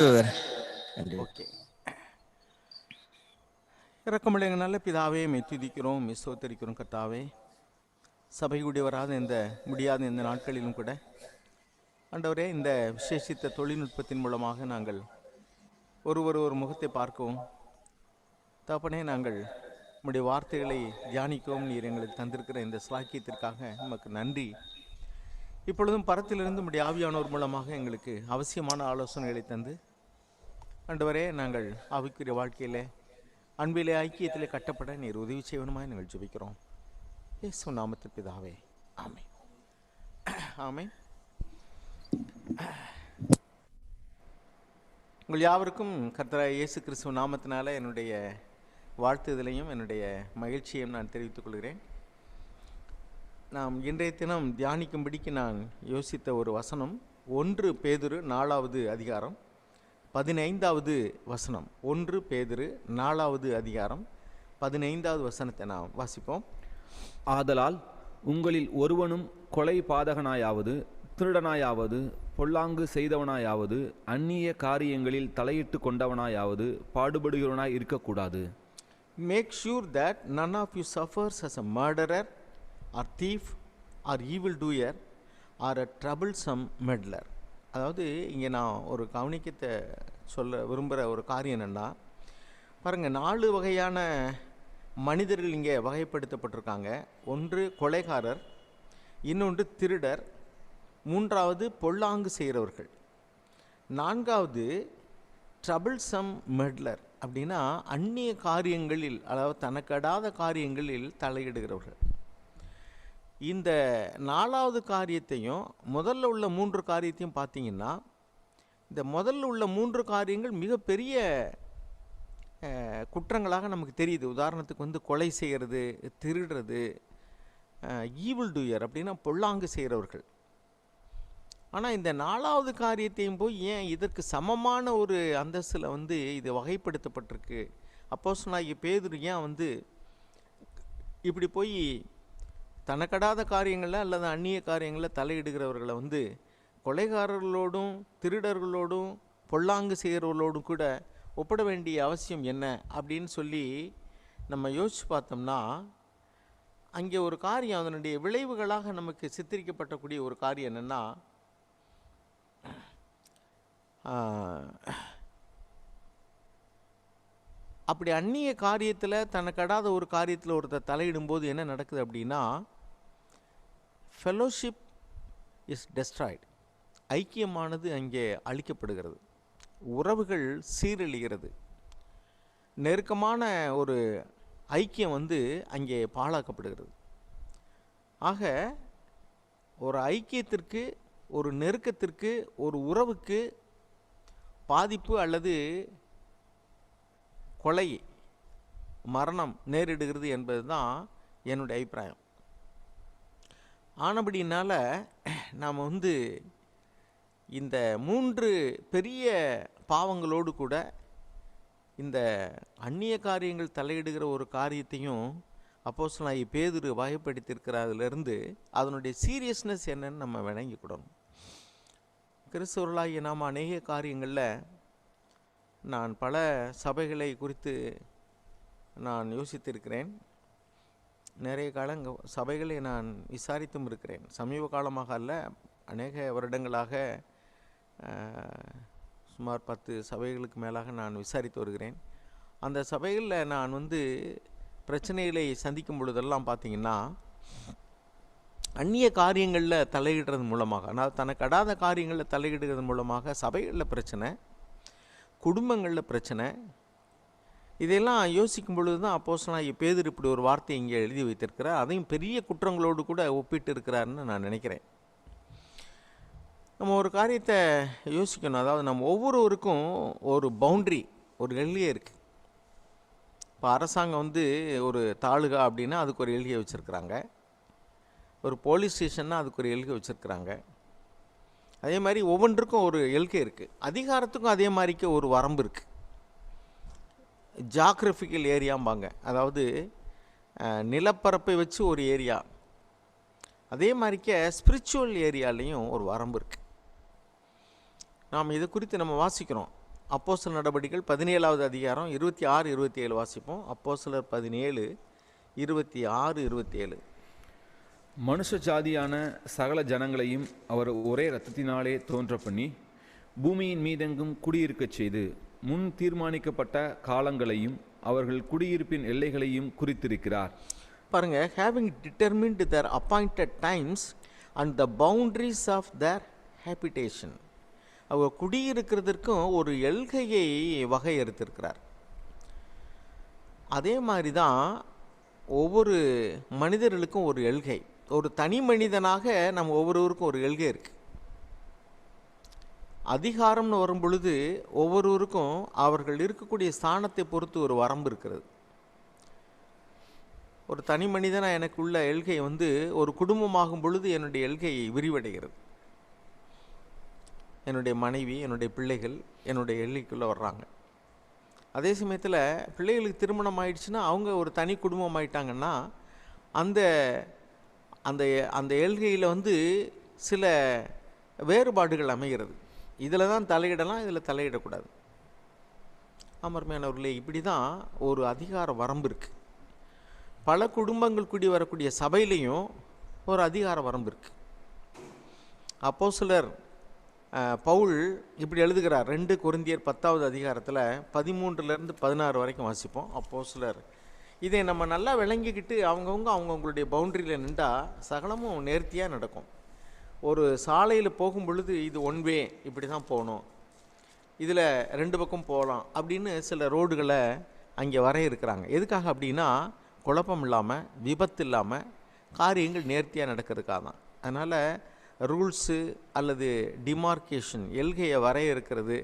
நன்றி. ஓகே. இறக்கமுள்ள எங்கள் நல்ல பிதாவே, துதிக்கிறோம், ஸ்தோத்திரிக்கிறோம் கர்த்தாவே. சபையுடைய வராத இந்த முடியாத இந்த நாட்களிலும் கூட ஆண்டவரே, இந்த விசேஷித்த தொழில்நுட்பத்தின் மூலமாக நாங்கள் ஒரு முகத்தை பார்க்கவும், தகப்பனே, நாங்கள் உம்முடைய வார்த்தைகளை தியானிக்கவும் நீர் எங்களுக்கு தந்திருக்கிற இந்த ஸ்லாக்கியத்திற்காக நமக்கு நன்றி. இப்பொழுதும் பரத்திலிருந்து உம்முடைய ஆவியானோர் மூலமாக எங்களுக்கு அவசியமான ஆலோசனைகளை தந்து ஆண்டவரே, நாங்கள் ஆவிக்குரிய வாழ்க்கையிலே அன்பிலே ஐக்கியத்திலே கட்டப்பட நீர் உதவி செய்வனுமாய் நாங்கள் ஜெபிக்கிறோம். இயேசு நாமத்தில் பிதாவே, ஆமென். ஆமென். உங்கள் யாவருக்கும் கர்த்தராகிய இயேசு கிறிஸ்துவ நாமத்தினால என்னுடைய வாழ்த்துதலையும் என்னுடைய மகிழ்ச்சியையும் நான் தெரிவித்துக் கொள்கிறேன். நாம் இன்றைய தினம் தியானிக்கும்படிக்கு நான் யோசித்த ஒரு வசனம் 1 பேதுரு 4வது அதிகாரம் 15வது வசனம். 1 பேதுரு 4வது அதிகாரம் 15வது வசனத்தை நாம் வாசிப்போம். ஆதலால் உங்களில் ஒருவனும் கொலை பாதகனாயாவது, திருடனாயாவது, பொல்லாங்கு செய்தவனாயாவது, அந்நிய காரியங்களில் தலையிட்டு கொண்டவனாயாவது பாடுபடுகிறவனாய் இருக்கக்கூடாது. Make sure that none of you suffers as a murderer or thief or evildoer or a troublesome meddler. அதாவது இங்கே நான் ஒரு கவனிக்கத்தை சொல்ல விரும்புகிற ஒரு காரியம் என்னென்னா, பாருங்கள், 4 வகையான மனிதர்கள் இங்கே வகைப்படுத்தப்பட்டிருக்காங்க. ஒன்று கொலைகாரர், இன்னொன்று திருடர், 3வது பொல்லாங்கு செய்கிறவர்கள், 4வது ட்ரபிள்சம் மெட்லர். அப்படின்னா அந்நிய காரியங்களில், அதாவது தனக்கடாத காரியங்களில் தலையிடுகிறவர்கள். இந்த 4வது காரியத்தையும் முதல்ல உள்ள 3 காரியத்தையும் பார்த்தீங்கன்னா, இந்த முதல்ல உள்ள 3 காரியங்கள் மிகப்பெரிய குற்றங்களாக நமக்கு தெரியுது. உதாரணத்துக்கு கொலை செய்கிறது, திருடுறது, ஈவில் டூயர் அப்படின்னா பொல்லாங்கு செய்கிறவர்கள். ஆனால் இந்த 4வது காரியத்தையும் போய் ஏன் இதற்கு சமமான ஒரு அந்தஸ்தில் இது வகைப்படுத்தப்பட்டிருக்கு? அப்போஸ்தலனாகிய பேதுரு ஏன் இப்படி போய் தனக்கடாத காரியங்களில் அல்லது அந்நிய காரியங்களில் தலையிடுகிறவர்களை கொலைகாரர்களோடும் திருடர்களோடும் பொல்லாங்கு செய்கிறவர்களோடும் கூட ஒப்பிட வேண்டிய அவசியம் என்ன அப்படின்னு சொல்லி நம்ம யோசித்து பார்த்தோம்னா, அங்கே ஒரு காரியம், அதனுடைய விளைவுகளாக நமக்கு சித்தரிக்கப்பட்டக்கூடிய ஒரு காரியம் என்னென்னா, அப்படி அந்நிய காரியத்தில் தனக்கடாத ஒரு காரியத்தில் ஒருத்தர் தலையிடும்போது என்ன நடக்குது அப்படின்னா, ஃபெலோஷிப் இஸ் டெஸ்ட்ராய்டு. ஐக்கியமானது அங்கே அழிக்கப்படுகிறது, உறவுகள் சீரழிகிறது, நெருக்கமான ஒரு ஐக்கியம் அங்கே பாழாக்கப்படுகிறது. ஆக ஒரு ஐக்கியத்திற்கு, ஒரு நெருக்கத்திற்கு, ஒரு உறவுக்கு பாதிப்பு அல்லது கொலை, மரணம் நேரிடுகிறது என்பது தான் என்னுடைய அபிப்பிராயம். ஆனபடினால நாம் இந்த 3 பெரிய பாவங்களோடு கூட இந்த அந்நிய காரியங்கள் தலையிடுகிற ஒரு காரியத்தையும் அப்போஸ்தலனாகிய பேதுரு வகைப்படுத்தியிருக்கிறதுலேருந்து அதனுடைய சீரியஸ்னஸ் என்னன்னு நம்ம விளங்கிக்கிடணும். கிறிஸ்தவர்களாகிய நாம் அநேக காரியங்களில், நான் பல சபைகளை குறித்து நான் யோசித்திருக்கிறேன். நிறைய சபைகளை நான் விசாரித்தும் இருக்கிறேன். சமீப காலமாக அல்ல, அநேக வருடங்களாக சுமார் 10 சபைகளுக்கு மேலாக நான் விசாரித்து வருகிறேன். அந்த சபைகளில் நான் பிரச்சனைகளை சந்திக்கும் பொழுதெல்லாம் பார்த்திங்கன்னா, அந்நிய காரியங்களில் தலையிடுறது மூலமாக, அதாவது தனக்கடாத காரியங்களில் தலையிடுறது மூலமாக சபைகளில் பிரச்சனை, குடும்பங்களில் பிரச்சனை, இதெல்லாம் யோசிக்கும் பொழுது தான் அப்போஸ்தலனாகிய பேதுரு இப்படி ஒரு வார்த்தை இங்கே எழுதி வைத்திருக்கிறார். அதையும் பெரிய குற்றங்களோடு கூட ஒப்பிட்டு இருக்கிறாருன்னு நான் நினைக்கிறேன். நம்ம ஒரு காரியத்தை யோசிக்கணும். அதாவது நம்ம ஒவ்வொருவருக்கும் ஒரு பவுண்ட்ரி, ஒரு எல்லையே இருக்குது. இப்போ அரசாங்கம் ஒரு தாலுகா அப்படின்னா அதுக்கு ஒரு எல்கையை வச்சுருக்குறாங்க. ஒரு போலீஸ் ஸ்டேஷன்னா அதுக்கு ஒரு எல்கை வச்சுருக்குறாங்க. அதே மாதிரி ஒவ்வொன்றுக்கும் ஒரு எல்கை இருக்குது. அதிகாரத்துக்கும் அதே மாதிரிக்கு ஒரு வரம்பு இருக்குது. ஜாக்ரஃபிக்கல் ஏரியாம்பாங்க, அதாவது நிலப்பரப்பை வச்சு ஒரு ஏரியா. அதே மாதிரிக்க ஸ்பிரிச்சுவல் ஏரியாலையும் ஒரு வரம்பு இருக்குது. நாம் இதை குறித்து நம்ம வாசிக்கிறோம். அப்போஸ்தலர் நடபடிகள் 17வது அதிகாரம் 26 27 வாசிப்போம். அப்போஸ்தலர் 17 26 27. மனுஷ ஜாதியான சகல ஜனங்களையும் அவர் ஒரே இரத்தத்தினாலே தோன்ற பண்ணி பூமியின் மீதெங்கும் குடியிருக்கச் செய்து முன் தீர்மானிக்கப்பட்ட காலங்களையும் அவர்கள் குடியிருப்பின் எல்லைகளையும் குறித்திருக்கிறார். பாருங்க, having determined their appointed times and the boundaries of their habitation. அவர் குடியிருக்கிறதுக்கும் ஒரு எல்கையை வகையறுத்திருக்கிறார். அதே மாதிரி தான் ஒவ்வொரு மனிதர்களுக்கும் ஒரு எல்கை, ஒரு தனி மனிதனாக நம்ம ஒவ்வொருவருக்கும் ஒரு எல்கை இருக்குது. அதிகாரம்னு வரும் பொழுது ஒவ்வொருவருக்கும் அவர்கள் இருக்கக்கூடிய ஸ்தானத்தை பொறுத்து ஒரு வரம்பு இருக்கிறது. ஒரு தனி மனிதனாக எனக்கு உள்ள எல்கை ஒரு குடும்பமாகும் பொழுது என்னுடைய எல்கை விரிவடைகிறது. என்னுடைய மனைவி, என்னுடைய பிள்ளைகள் என்னுடைய எல்லைக்குள்ளே வர்றாங்க. அதே சமயத்தில் பிள்ளைகளுக்கு திருமணம் ஆயிடுச்சுன்னா அவங்க ஒரு தனி குடும்பம் ஆயிட்டாங்கன்னா அந்த அந்த அந்த எல்கையில் சில வேறுபாடுகள் அமைகிறது. இதில் தான் தலையிடலாம், இதில் தலையிடக்கூடாது. அமர்மையானவர்களே, இப்படி தான் ஒரு அதிகார வரம்பு இருக்குது. பல குடும்பங்கள் கூடி வரக்கூடிய சபையிலையும் ஒரு அதிகார வரம்பு இருக்குது. அப்போஸ்தலர் பவுல் இப்படி எழுதுகிறார். 2 கொரிந்தியர் 10வது அதிகாரத்தில் 13 to 16 வரைக்கும் வாசிப்போம். அப்போஸ்தலர் இதை நம்ம நல்லா விளங்கிக்கிட்டு அவங்கவுங்களுடைய பவுண்டரியில் நின்றால் சகலமும் நேர்த்தியாக நடக்கும். ஒரு சாலையில் போகும் பொழுது இது ஒன் வே, இப்படி தான் போகணும், இதில் 2 பக்கம் போகலாம் அப்படின்னு சில ரோடுகளை அங்கே வரையிருக்கிறாங்க. எதுக்காக அப்படின்னா குழப்பம் இல்லாமல், விபத்து இல்லாமல், காரியங்கள் நேர்த்தியாக நடக்கிறதுக்காக தான். அதனால் ரூல்ஸு அல்லது டிமார்க்கேஷன், எல்கையை வரையறுக்கிறது,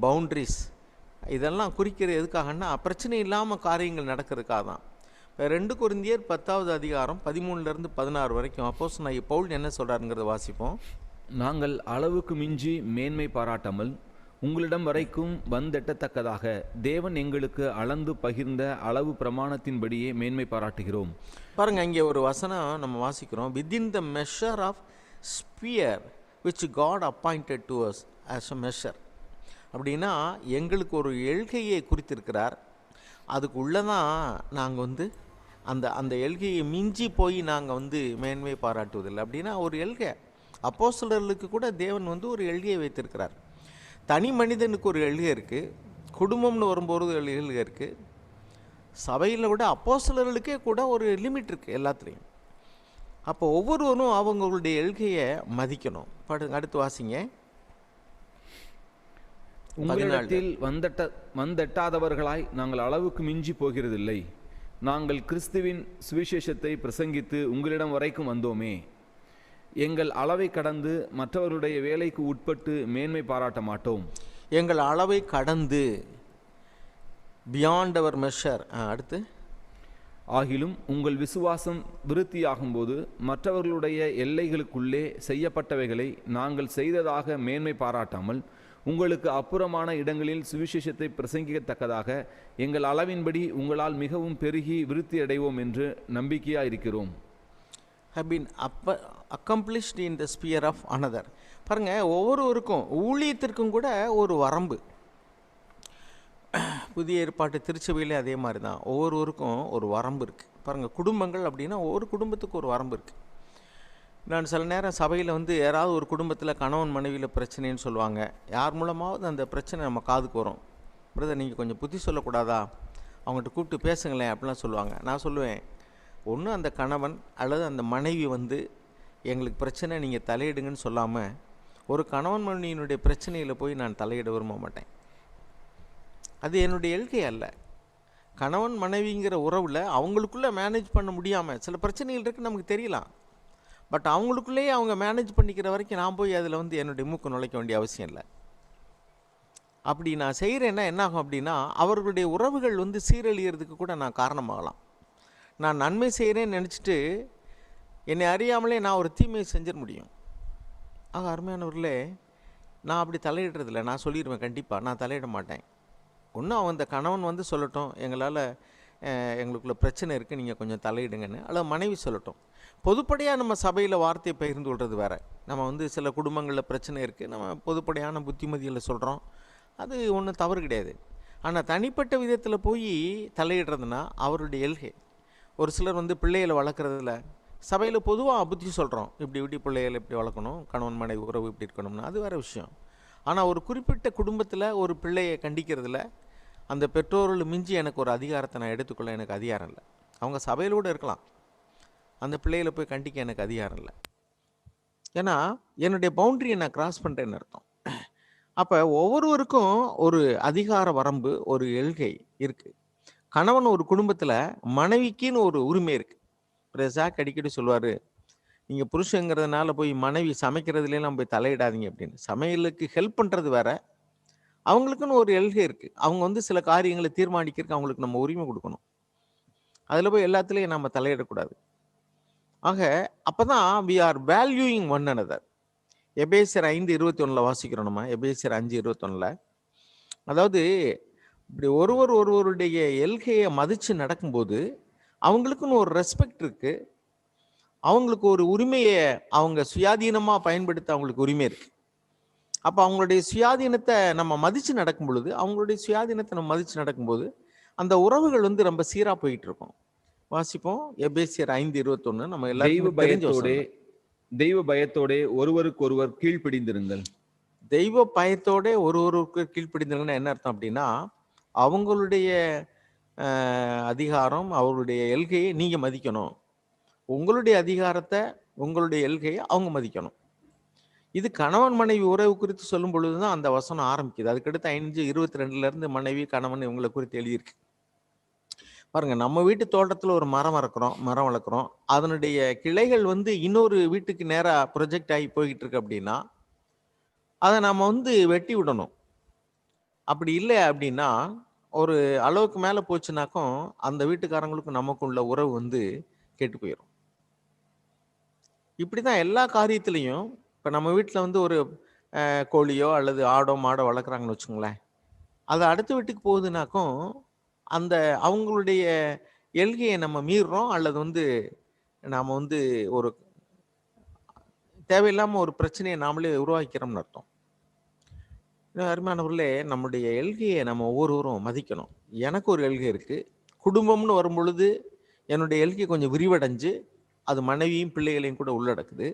பவுண்ட்ரிஸ், இதெல்லாம் குறிக்கிறது எதுக்காகன்னா பிரச்சனை இல்லாமல் காரியங்கள் நடக்கிறதுக்காக தான். இப்போ 2 கொரிந்தியர் 10வது அதிகாரம் 13 to 16 வரைக்கும் அப்போஸ்தலனாகிய பவுல் என்ன சொல்கிறாருங்கிறத வாசிப்போம். நாங்கள் அளவுக்கு மிஞ்சி மேன்மை பாராட்டாமல் உங்களிடம் வரைக்கும் வந்தெட்டத்தக்கதாக தேவன் எங்களுக்கு அளந்து பகிர்ந்த அளவு பிரமாணத்தின்படியே மேன்மை பாராட்டுகிறோம். பாருங்கள், இங்கே ஒரு வசனம் நம்ம வாசிக்கிறோம். Within the measure of sphere which God appointed to us as a measure. அப்படின்னா எங்களுக்கு ஒரு எல்கையை குறித்திருக்கிறார். அதுக்குள்ளே தான் நாங்கள் அந்த அந்த எல்கையை மிஞ்சி போய் நாங்கள் மேன்மை பாராட்டுவதில்லை. அப்படின்னா ஒரு எல்கை அப்போஸ்தலர்களுக்கு கூட தேவன் ஒரு எல்கையை வைத்திருக்கிறார். தனி மனிதனுக்கு ஒரு எல்கை இருக்குது, குடும்பம்னு வரும்போது ஒரு எல்கை இருக்குது, சபையில் விட அப்போஸ்தலர்களுக்கே கூட ஒரு லிமிட் இருக்குது எல்லாத்துலேயும். அப்போ ஒவ்வொருவரும் அவங்களுடைய எல்கையை மதிக்கணும். அடுத்து வாசிங்க. உங்களிடத்தில் வந்தெட்டாதவர்களாய் நாங்கள் அளவுக்கு மிஞ்சி போகிறதில்லை. நாங்கள் கிறிஸ்துவின் சுவிசேஷத்தை பிரசங்கித்து உங்களிடம் வரைக்கும் வந்தோமே. எங்கள் அளவை கடந்து மற்றவர்களுடைய வேலைக்கு உட்பட்டு மேன்மை பாராட்ட மாட்டோம். எங்கள் அளவை கடந்து, பியாண்ட் அவர் மெஷர். அடுத்து, ஆகிலும் உங்கள் விசுவாசம் விருத்தியாகும்போது மற்றவர்களுடைய எல்லைகளுக்குள்ளே செய்யப்பட்டவைகளை நாங்கள் செய்ததாக மேன்மை பாராட்டாமல் உங்களுக்கு அப்புறமான இடங்களில் சுவிசேஷத்தை பிரசங்கிக்கத்தக்கதாக எங்கள் அளவின்படி உங்களால் மிகவும் பெருகி விருத்தி அடைவோம் என்று நம்பிக்கையாக இருக்கிறோம். have been accomplished in the sphere of another. பாருங்கள், ஒவ்வொருவருக்கும் ஊழியத்திற்கும் கூட ஒரு வரம்பு. புதிய ஏற்பாட்டு திருச்சபையிலே அதே மாதிரி தான் ஒவ்வொருவருக்கும் ஒரு வரம்பு இருக்குது. பாருங்கள், குடும்பங்கள் அப்படின்னா ஒவ்வொரு குடும்பத்துக்கு ஒரு வரம்பு இருக்குது. நான் சில நேரம் சபையில் யாராவது ஒரு குடும்பத்தில் கணவன் மனைவியில் பிரச்சனைன்னு சொல்லுவாங்க. யார் மூலமாவது அந்த பிரச்சனை நம்ம காதுக்கு வரும். பிரதர், நீங்கள் கொஞ்சம் புத்தி சொல்லக்கூடாதா, அவங்ககிட்ட கூப்பிட்டு பேசுங்களேன் அப்படிலாம் சொல்லுவாங்க. நான் சொல்லுவேன், ஒன்று அந்த கணவன் அல்லது அந்த மனைவி எங்களுக்கு பிரச்சனை நீங்கள் தலையிடுங்கன்னு சொல்லாமல் ஒரு கணவன் மனைவியினுடைய பிரச்சனையில் போய் நான் தலையிட விரும்ப மாட்டேன். அது என்னுடைய எல்கை அல்ல. கணவன் மனைவிங்கிற உறவில் அவங்களுக்குள்ளே மேனேஜ் பண்ண முடியாமல் சில பிரச்சனைகள் இருக்குது, நமக்கு தெரியலாம். பட் அவங்களுக்குள்ளேயே அவங்க மேனேஜ் பண்ணிக்கிற வரைக்கும் நான் போய் அதில் என்னுடைய மூக்கு நுழைக்க வேண்டிய அவசியம் இல்லை. அப்படி நான் செய்கிறேன்னா என்ன ஆகும் அப்படின்னா அவர்களுடைய உறவுகள் சீரழிகிறதுக்கு கூட நான் காரணமாகலாம். நான் நன்மை செய்கிறேன்னு நினச்சிட்டு என்னை அறியாமலே நான் ஒரு தீமையை செஞ்சிட முடியும். ஆக அருமையானவர்களே, நான் அப்படி தலையிடுறதில்ல. நான் சொல்லிடுவேன், கண்டிப்பாக நான் தலையிட மாட்டேன். ஒன்றும் அவன் அந்த கணவன் சொல்லட்டும், எங்களுக்குள்ள பிரச்சனை இருக்குது, நீங்கள் கொஞ்சம் தலையிடுங்கன்னு, அல்லது மனைவி சொல்லட்டும். பொதுப்படையாக நம்ம சபையில் வார்த்தையை பகிர்ந்து கொள்வது வேறு. நம்ம சில குடும்பங்களில் பிரச்சனை இருக்குது, நம்ம பொதுப்படையான புத்திமதிகளை சொல்கிறோம், அது ஒன்றும் தவறு கிடையாது. ஆனால் தனிப்பட்ட விதத்தில் போய் தலையிடுறதுனா அவருடைய எல்கை. ஒரு சிலர் வந்து பிள்ளைகளை வளர்க்குறதுல சபையில் பொதுவாக புத்தி சொல்கிறோம், இப்படி இப்படி பிள்ளைகளை இப்படி வளர்க்கணும், கணவன் மனைவி உறவு இப்படி இருக்கணும்னா அது வேறு விஷயம். ஆனால் ஒரு குறிப்பிட்ட குடும்பத்தில் ஒரு பிள்ளையை கண்டிக்கிறதுல அந்த பெற்றோர்கள் மிஞ்சி எனக்கு ஒரு அதிகாரத்தை நான் எடுத்துக்கொள்ள எனக்கு அதிகாரம் இல்லை. அவங்க சபையிலோடு இருக்கலாம், அந்த பிள்ளைகளை போய் கண்டிக்க எனக்கு அதிகாரம் இல்லை. ஏன்னா என்னுடைய பவுண்டரியை நான் கிராஸ் பண்ணுறேன்னு அர்த்தம். அப்போ ஒவ்வொருவருக்கும் ஒரு அதிகார வரம்பு, ஒரு எல்கை இருக்குது. கணவன் ஒரு குடும்பத்தில் மனைவிக்குன்னு ஒரு உரிமை இருக்குது. ஜாக் அடிக்கடி சொல்லுவார், நீங்கள் புருஷங்கிறதுனால போய் மனைவி சமைக்கிறதுலாம் போய் தலையிடாதீங்க அப்படின்னு. சமையலுக்கு ஹெல்ப் பண்ணுறது வேற, அவங்களுக்குன்னு ஒரு எல்கை இருக்குது. அவங்க வந்து சில காரியங்களை தீர்மானிக்கிறதுக்கு அவங்களுக்கு நம்ம உரிமை கொடுக்கணும். அதில் போய் எல்லாத்துலேயும் நம்ம தலையிடக்கூடாது. ஆக அப்போ தான் we are valuing one another. எபேசியர் 5:21 வாசிக்கிறோம் நம்ம. எபேசியர் 5:21. அதாவது இப்படி ஒருவருடைய எல்கையை மதித்து நடக்கும்போது அவங்களுக்குன்னு ஒரு ரெஸ்பெக்ட் இருக்குது. அவங்களுக்கு ஒரு உரிமையை அவங்க சுயாதீனமாக பயன்படுத்த அவங்களுக்கு உரிமை இருக்குது. அப்போ அவங்களுடைய சுயாதீனத்தை நம்ம மதித்து நடக்கும் பொழுது, அவங்களுடைய சுயாதீனத்தை நம்ம மதித்து நடக்கும்போது அந்த உறவுகள் வந்து ரொம்ப சீராக போயிட்டு இருக்கும். வாசிப்போம் எபேசியர் 5:21. நம்ம தெய்வ எல்லாருக்கும் தெரிஞ்ச பயத்தோடே வசனம். தெய்வ பயத்தோடே ஒருவருக்கொருவர் கீழ்ப்படிந்திருங்கள். தெய்வ பயத்தோட ஒருவருக்கு கீழ்ப்படிந்தவங்கன்னா என்ன அர்த்தம் அப்படின்னா, அவங்களுடைய அதிகாரம், அவருடைய எல்கையை நீங்கள் மதிக்கணும். உங்களுடைய அதிகாரத்தை, உங்களுடைய எல்கையை அவங்க மதிக்கணும். இது கணவன் மனைவி உறவு குறித்து சொல்லும் பொழுது தான் அந்த வசனம் ஆரம்பிக்குது. அதுக்கடுத்து 5:22 மனைவி கணவன் இவங்களை குறித்து எழுதியிருக்கு. பாருங்க, நம்ம வீட்டு தோட்டத்தில் ஒரு மரம் வளர்க்குறோம். அதனுடைய கிளைகள் வந்து இன்னொரு வீட்டுக்கு நேராக ப்ரொஜெக்ட் ஆகி போய்கிட்டு இருக்கு அப்படின்னா அதை நம்ம வந்து வெட்டி விடணும். அப்படி இல்லை அப்படின்னா ஒரு அளவுக்கு மேலே போச்சுனாக்கும் அந்த வீட்டுக்காரங்களுக்கும் நமக்குள்ள உறவு வந்து கெட்டு போயிடும். இப்படி தான் எல்லா காரியத்திலையும். இப்போ நம்ம வீட்டில் வந்து ஒரு கோழியோ அல்லது ஆடோ மாடோ வளர்க்குறாங்கன்னு வச்சுங்களேன், அது அடுத்த வீட்டுக்கு போகுதுனாக்கும் அந்த அவங்களுடைய எல்கையை நம்ம மீறுறோம், அல்லது வந்து நாம் வந்து ஒரு தேவையில்லாமல் ஒரு பிரச்சனையை நாமளே உருவாக்கிறோம்னு அர்த்தம். அருமையானவர்களே, நம்முடைய எல்கையை நம்ம ஒவ்வொருவரும் மதிக்கணும். எனக்கு ஒரு எல்கை இருக்குது. குடும்பம்னு வரும் பொழுது என்னுடைய எல்கை கொஞ்சம் விரிவடைஞ்சு அது மனைவியும் பிள்ளைகளையும் கூட உள்ளடக்குது.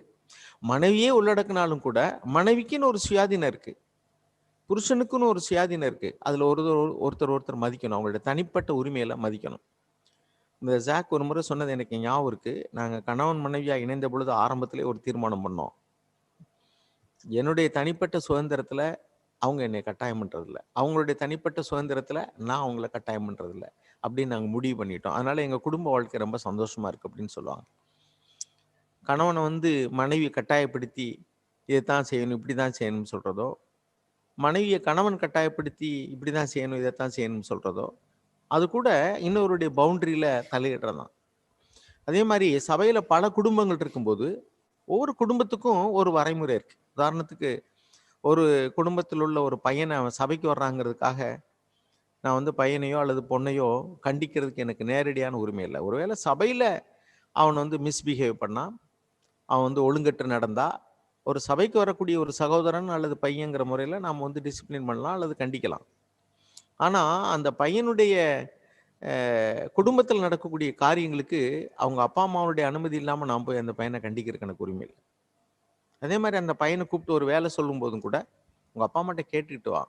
மனைவியே உள்ளடக்குனாலும் கூட மனைவிக்குன்னு ஒரு சுயாதீனம் இருக்குது, புருஷனுக்குன்னு ஒரு சுயாதீனம் இருக்குது. அதில் ஒருத்தர் மதிக்கணும், அவங்களுடைய தனிப்பட்ட உரிமையெல்லாம் மதிக்கணும். இந்த ஜாக் ஒரு முறை சொன்னது எனக்கு ஞாபகம் இருக்குது. நாங்கள் கணவன் மனைவியாக இணைந்த பொழுது ஆரம்பத்திலே ஒரு தீர்மானம் பண்ணோம், என்னுடைய தனிப்பட்ட சுதந்திரத்தில் அவங்க என்னை கட்டாயம் பண்ணுறதில்ல, அவங்களுடைய தனிப்பட்ட சுதந்திரத்தில் நான் அவங்கள கட்டாயம் பண்ணுறதில்ல அப்படின்னு நாங்கள் முடிவு பண்ணிட்டோம். அதனால் எங்கள் குடும்ப வாழ்க்கை ரொம்ப சந்தோஷமாக இருக்குது அப்படின்னு சொல்லுவாங்க. கணவனை வந்து மனைவி கட்டாயப்படுத்தி இதை தான் செய்யணும், இப்படி தான் செய்யணும்னு சொல்கிறதோ, மனைவியை கணவன் கட்டாயப்படுத்தி இப்படி தான் செய்யணும், இதைத்தான் செய்யணும்னு சொல்கிறதோ, அது கூட இன்னொருடைய பவுண்டரியில் தலையிடுறதான். அதே மாதிரி சபையில் பல குடும்பங்கள் இருக்கும்போது ஒவ்வொரு குடும்பத்துக்கும் ஒரு வரைமுறை இருக்குது. உதாரணத்துக்கு ஒரு குடும்பத்தில் உள்ள ஒரு பையனை அவன் சபைக்கு வர்றாங்கிறதுக்காக நான் வந்து பையனையோ அல்லது பொண்ணையோ கண்டிக்கிறதுக்கு எனக்கு நேரடியான உரிமை இல்லை. ஒருவேளை சபையில் அவன் வந்து மிஸ்பிஹேவ் பண்ணால், அவன் வந்து ஒழுங்கற்று நடந்தா, ஒரு சபைக்கு வரக்கூடிய ஒரு சகோதரன் அல்லது பையங்கிற முறையில் நாம் வந்து டிசிப்ளின் பண்ணலாம் அல்லது கண்டிக்கலாம். ஆனால் அந்த பையனுடைய குடும்பத்தில் நடக்கக்கூடிய காரியங்களுக்கு அவங்க அப்பா அம்மாவுடைய அனுமதி இல்லாமல் நான் போய் அந்த பையனை கண்டிக்கிறதுக்கு எனக்கு உரிமை இல்லை. அதே மாதிரி அந்த பையனை கூப்பிட்டு ஒரு வேலை சொல்லும் போதும் கூட உங்கள் அப்பா அம்மாட்ட கேட்டுக்கிட்டு வா,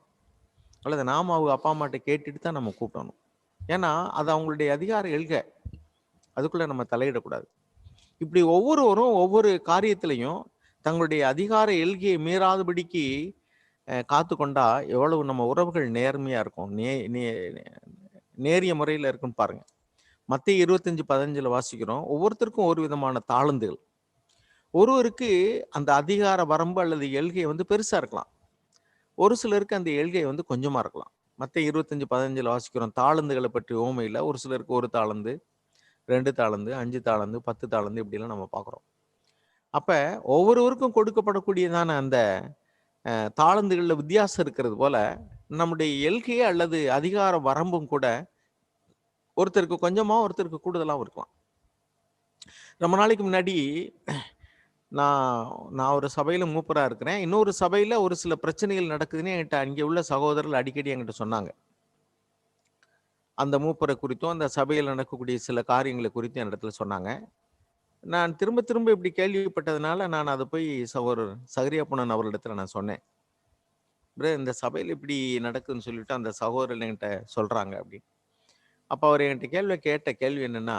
அல்லது நாம் அவங்க அப்பா அம்மாட்ட கேட்டுட்டு தான் நம்ம கூப்பிடணும். ஏன்னா அது அவங்களுடைய அதிகார எல்கை, அதுக்குள்ளே நம்ம தலையிடக்கூடாது. இப்படி ஒவ்வொருவரும் ஒவ்வொரு காரியத்திலையும் தங்களுடைய அதிகார எல்கையை மீறாதபடிக்கு காத்து கொண்டா எவ்வளவு நம்ம உறவுகள் நேர்மையாக இருக்கும், நேரிய முறையில் இருக்குன்னு பாருங்க. மத்தேயு 25:15 வாசிக்கிறோம், ஒவ்வொருத்தருக்கும் ஒரு விதமான தாளந்துகள். ஒருவருக்கு அந்த அதிகார வரம்பு அல்லது எல்கை வந்து பெருசாக இருக்கலாம், ஒரு சிலருக்கு அந்த எல்கை வந்து கொஞ்சமாக இருக்கலாம். மத்தேயு 25:15 வாசிக்கிறோம், தாளந்துகளை பற்றி ஓமையில் ஒரு சிலருக்கு 1 தாளந்து, 2 தாளந்து, 5 தாளந்து, 10 தாளந்து இப்படிலாம் நம்ம பார்க்குறோம். அப்போ ஒவ்வொருவருக்கும் கொடுக்கப்படக்கூடியதான அந்த தாளந்துகளில் வித்தியாசம் இருக்கிறது போல நம்முடைய எல்கை அல்லது அதிகார வரம்பும் கூட ஒருத்தருக்கு கொஞ்சமாக ஒருத்தருக்கு கூடுதலாகவும் இருக்கலாம். ரொம்ப நாளைக்கு முன்னாடி நான் நான் ஒரு சபையில் மூப்பராக இருக்கிறேன். இன்னொரு சபையில் ஒரு சில பிரச்சனைகள் நடக்குதுன்னு என்கிட்ட அங்கே உள்ள சகோதரர்கள் அடிக்கடி என்கிட்ட சொன்னாங்க. அந்த மூப்பரை குறித்தும் அந்த சபையில் நடக்கக்கூடிய சில காரியங்களை குறித்தும் என் இடத்துல சொன்னாங்க. நான் திரும்ப திரும்ப இப்படி கேள்விப்பட்டதுனால நான் அதை போய் சகோதரர் சகரியாப்பண்ணன் அவர்களிடத்துல நான் சொன்னேன். இந்த சபையில் இப்படி நடக்குதுன்னு சொல்லிட்டு அந்த சகோதரர் என்கிட்ட சொல்றாங்க அப்படின்னு. அப்போ அவர் என்கிட்ட கேட்ட கேள்வி என்னன்னா,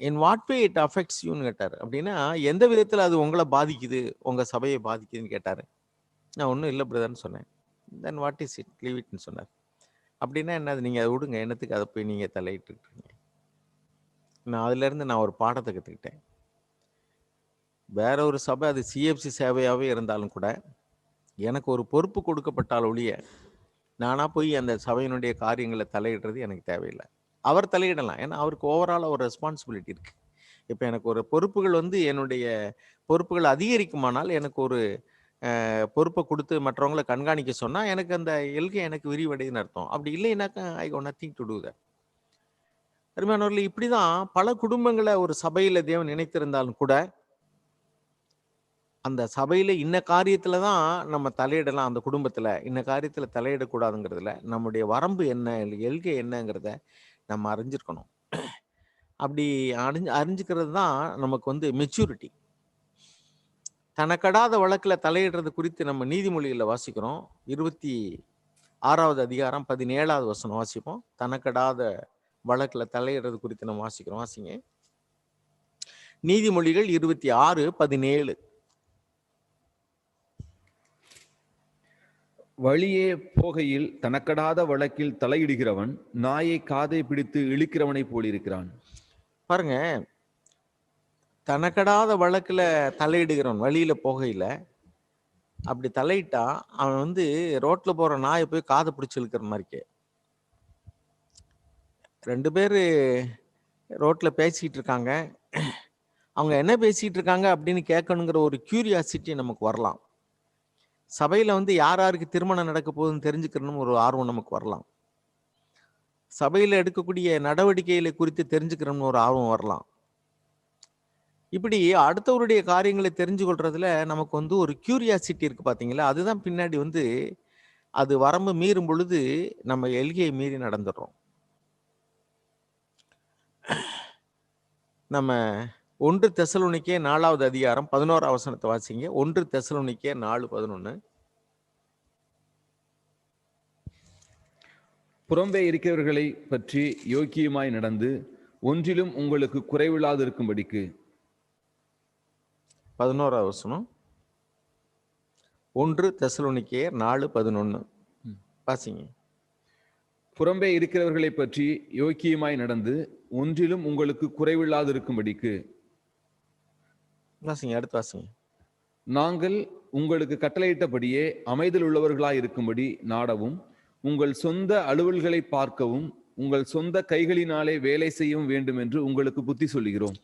in what way it affects யூன்னு கேட்டார். அப்படின்னா எந்த விதத்தில் அது உங்களை பாதிக்குது, உங்க சபையை பாதிக்குதுன்னு கேட்டார். நான் ஒன்றும் இல்லை பிரதர்ன்னு சொன்னேன். Then what is it, leave இட்னு சொன்னார். அப்படின்னா என்னது, நீங்கள் அதை விடுங்க, என்னத்துக்கு அதை போய் நீங்கள் தலையிட்டு இருக்கீங்க. நான் அதுலேருந்து நான் ஒரு பாடத்தை கற்றுக்கிட்டேன். வேற ஒரு சபை அது சிஎஃப்சி சேவையாகவே இருந்தாலும் கூட எனக்கு ஒரு பொறுப்பு கொடுக்கப்பட்டால் ஒழிய நானாக போய் அந்த சபையினுடைய காரியங்களை தலையிடுறது எனக்கு தேவையில்லை. அவர் தலையிடலாம், ஏன்னா அவருக்கு ஓவராலாக ஒரு ரெஸ்பான்சிபிலிட்டி இருக்குது. இப்போ எனக்கு ஒரு பொறுப்புகள் என்னுடைய பொறுப்புகள் அதிகரிக்குமானால் எனக்கு ஒரு பொறுப்பை கொடுத்து மற்றவங்களை கண்காணிக்க சொன்னால் எனக்கு அந்த எல்கை எனக்கு விரிவடைன்னு அர்த்தம். அப்படி இல்லைன்னாக்கா ஐ கோ நத்திங் டு டூ தட். அருமையானவர்கள், இப்படி தான் பல குடும்பங்களை ஒரு சபையில் தேவன் நினைத்திருந்தாலும் கூட அந்த சபையில் இன்ன காரியத்தில் தான் நம்ம தலையிடலாம், அந்த குடும்பத்தில் இன்ன காரியத்தில் தலையிடக்கூடாதுங்கிறதுல நம்முடைய வரம்பு என்ன, எல்கை என்னங்கிறத நம்ம அறிஞ்சிருக்கணும். அப்படி அறிஞ்சிக்கிறது தான் நமக்கு மெச்சூரிட்டி. தனக்கடாத வழக்கில் தலையிடுறது குறித்து நம்ம நீதிமொழிகளில் வாசிக்கிறோம். 26வது அதிகாரம் 17வது வசனம் வாசிப்போம். தனக்கடாத வழக்கில் தலையிடுறது குறித்து நம்ம வாசிக்கிறோம். வாசிங்க. நீதிமொழிகள் 26:17. வழியே போகையில் தனக்கடாத வழக்கில் தலையிடுகிறவன் நாயை காதை பிடித்து இழுக்கிறவனை போலிருக்கிறான். பாருங்க, தனக்கடாத வழக்கில் தலையிடுகிறவன் வழியில போகையில் அப்படி தலையிட்டா அவன் ரோட்ல போற நாயை போய் காதை பிடிச்சி இழுக்கிற மாதிரிக்கே. 2 பேர் ரோட்ல பேசிக்கிட்டு இருக்காங்க, அவங்க என்ன பேசிட்டு இருக்காங்க அப்படின்னு கேட்கணுங்கிற ஒரு கியூரியாசிட்டி நமக்கு வரலாம். சபையில யார் யாருக்கு திருமணம் நடக்க போகுதுன்னு தெரிஞ்சுக்கணும் ஒரு ஆர்வம் நமக்கு வரலாம். சபையில எடுக்கக்கூடிய நடவடிக்கைகளை குறித்து தெரிஞ்சுக்கணும்னு ஒரு ஆர்வம் வரலாம். இப்படி அடுத்தவருடைய காரியங்களை தெரிஞ்சு கொள்றதுல நமக்கு ஒரு கியூரியாசிட்டி இருக்கு பாத்தீங்களா, அதுதான் பின்னாடி அது வரம்பு மீறும் பொழுது நம்ம எல்கையை மீறி நடந்துடுறோம். நம்ம 1 தெசலோனிக்கேயர் 4வது அதிகாரம் 11வது வசனத்தை வாசிங்க. 1 தெசலோனிக்கேயர் 4:11. புறம்பே இருக்கிறவர்களை பற்றி யோக்கியமாய் நடந்து ஒன்றிலும் உங்களுக்கு குறைவில்லாது இருக்கும்படிக்கு. 11வது வசனம் 1 தெசலோனிக்கேயர் 4:11 வாசிங்க. புறம்பே இருக்கிறவர்களை பற்றி யோக்கியமாய் நடந்து ஒன்றிலும் உங்களுக்கு குறைவில்லாது இருக்கும்படிக்கு. வாசிங்க, அடுத்து வாசிங்க. நாங்கள் உங்களுக்கு கட்டளையிட்டபடியே அமைதல் உள்ளவர்களாய் இருக்கும்படி நாடவும், உங்கள் சொந்த அலுவல்களை பார்க்கவும், உங்கள் சொந்த கைகளினாலே வேலை செய்யவும் வேண்டும் என்று உங்களுக்கு புத்தி சொல்லுகிறோம்.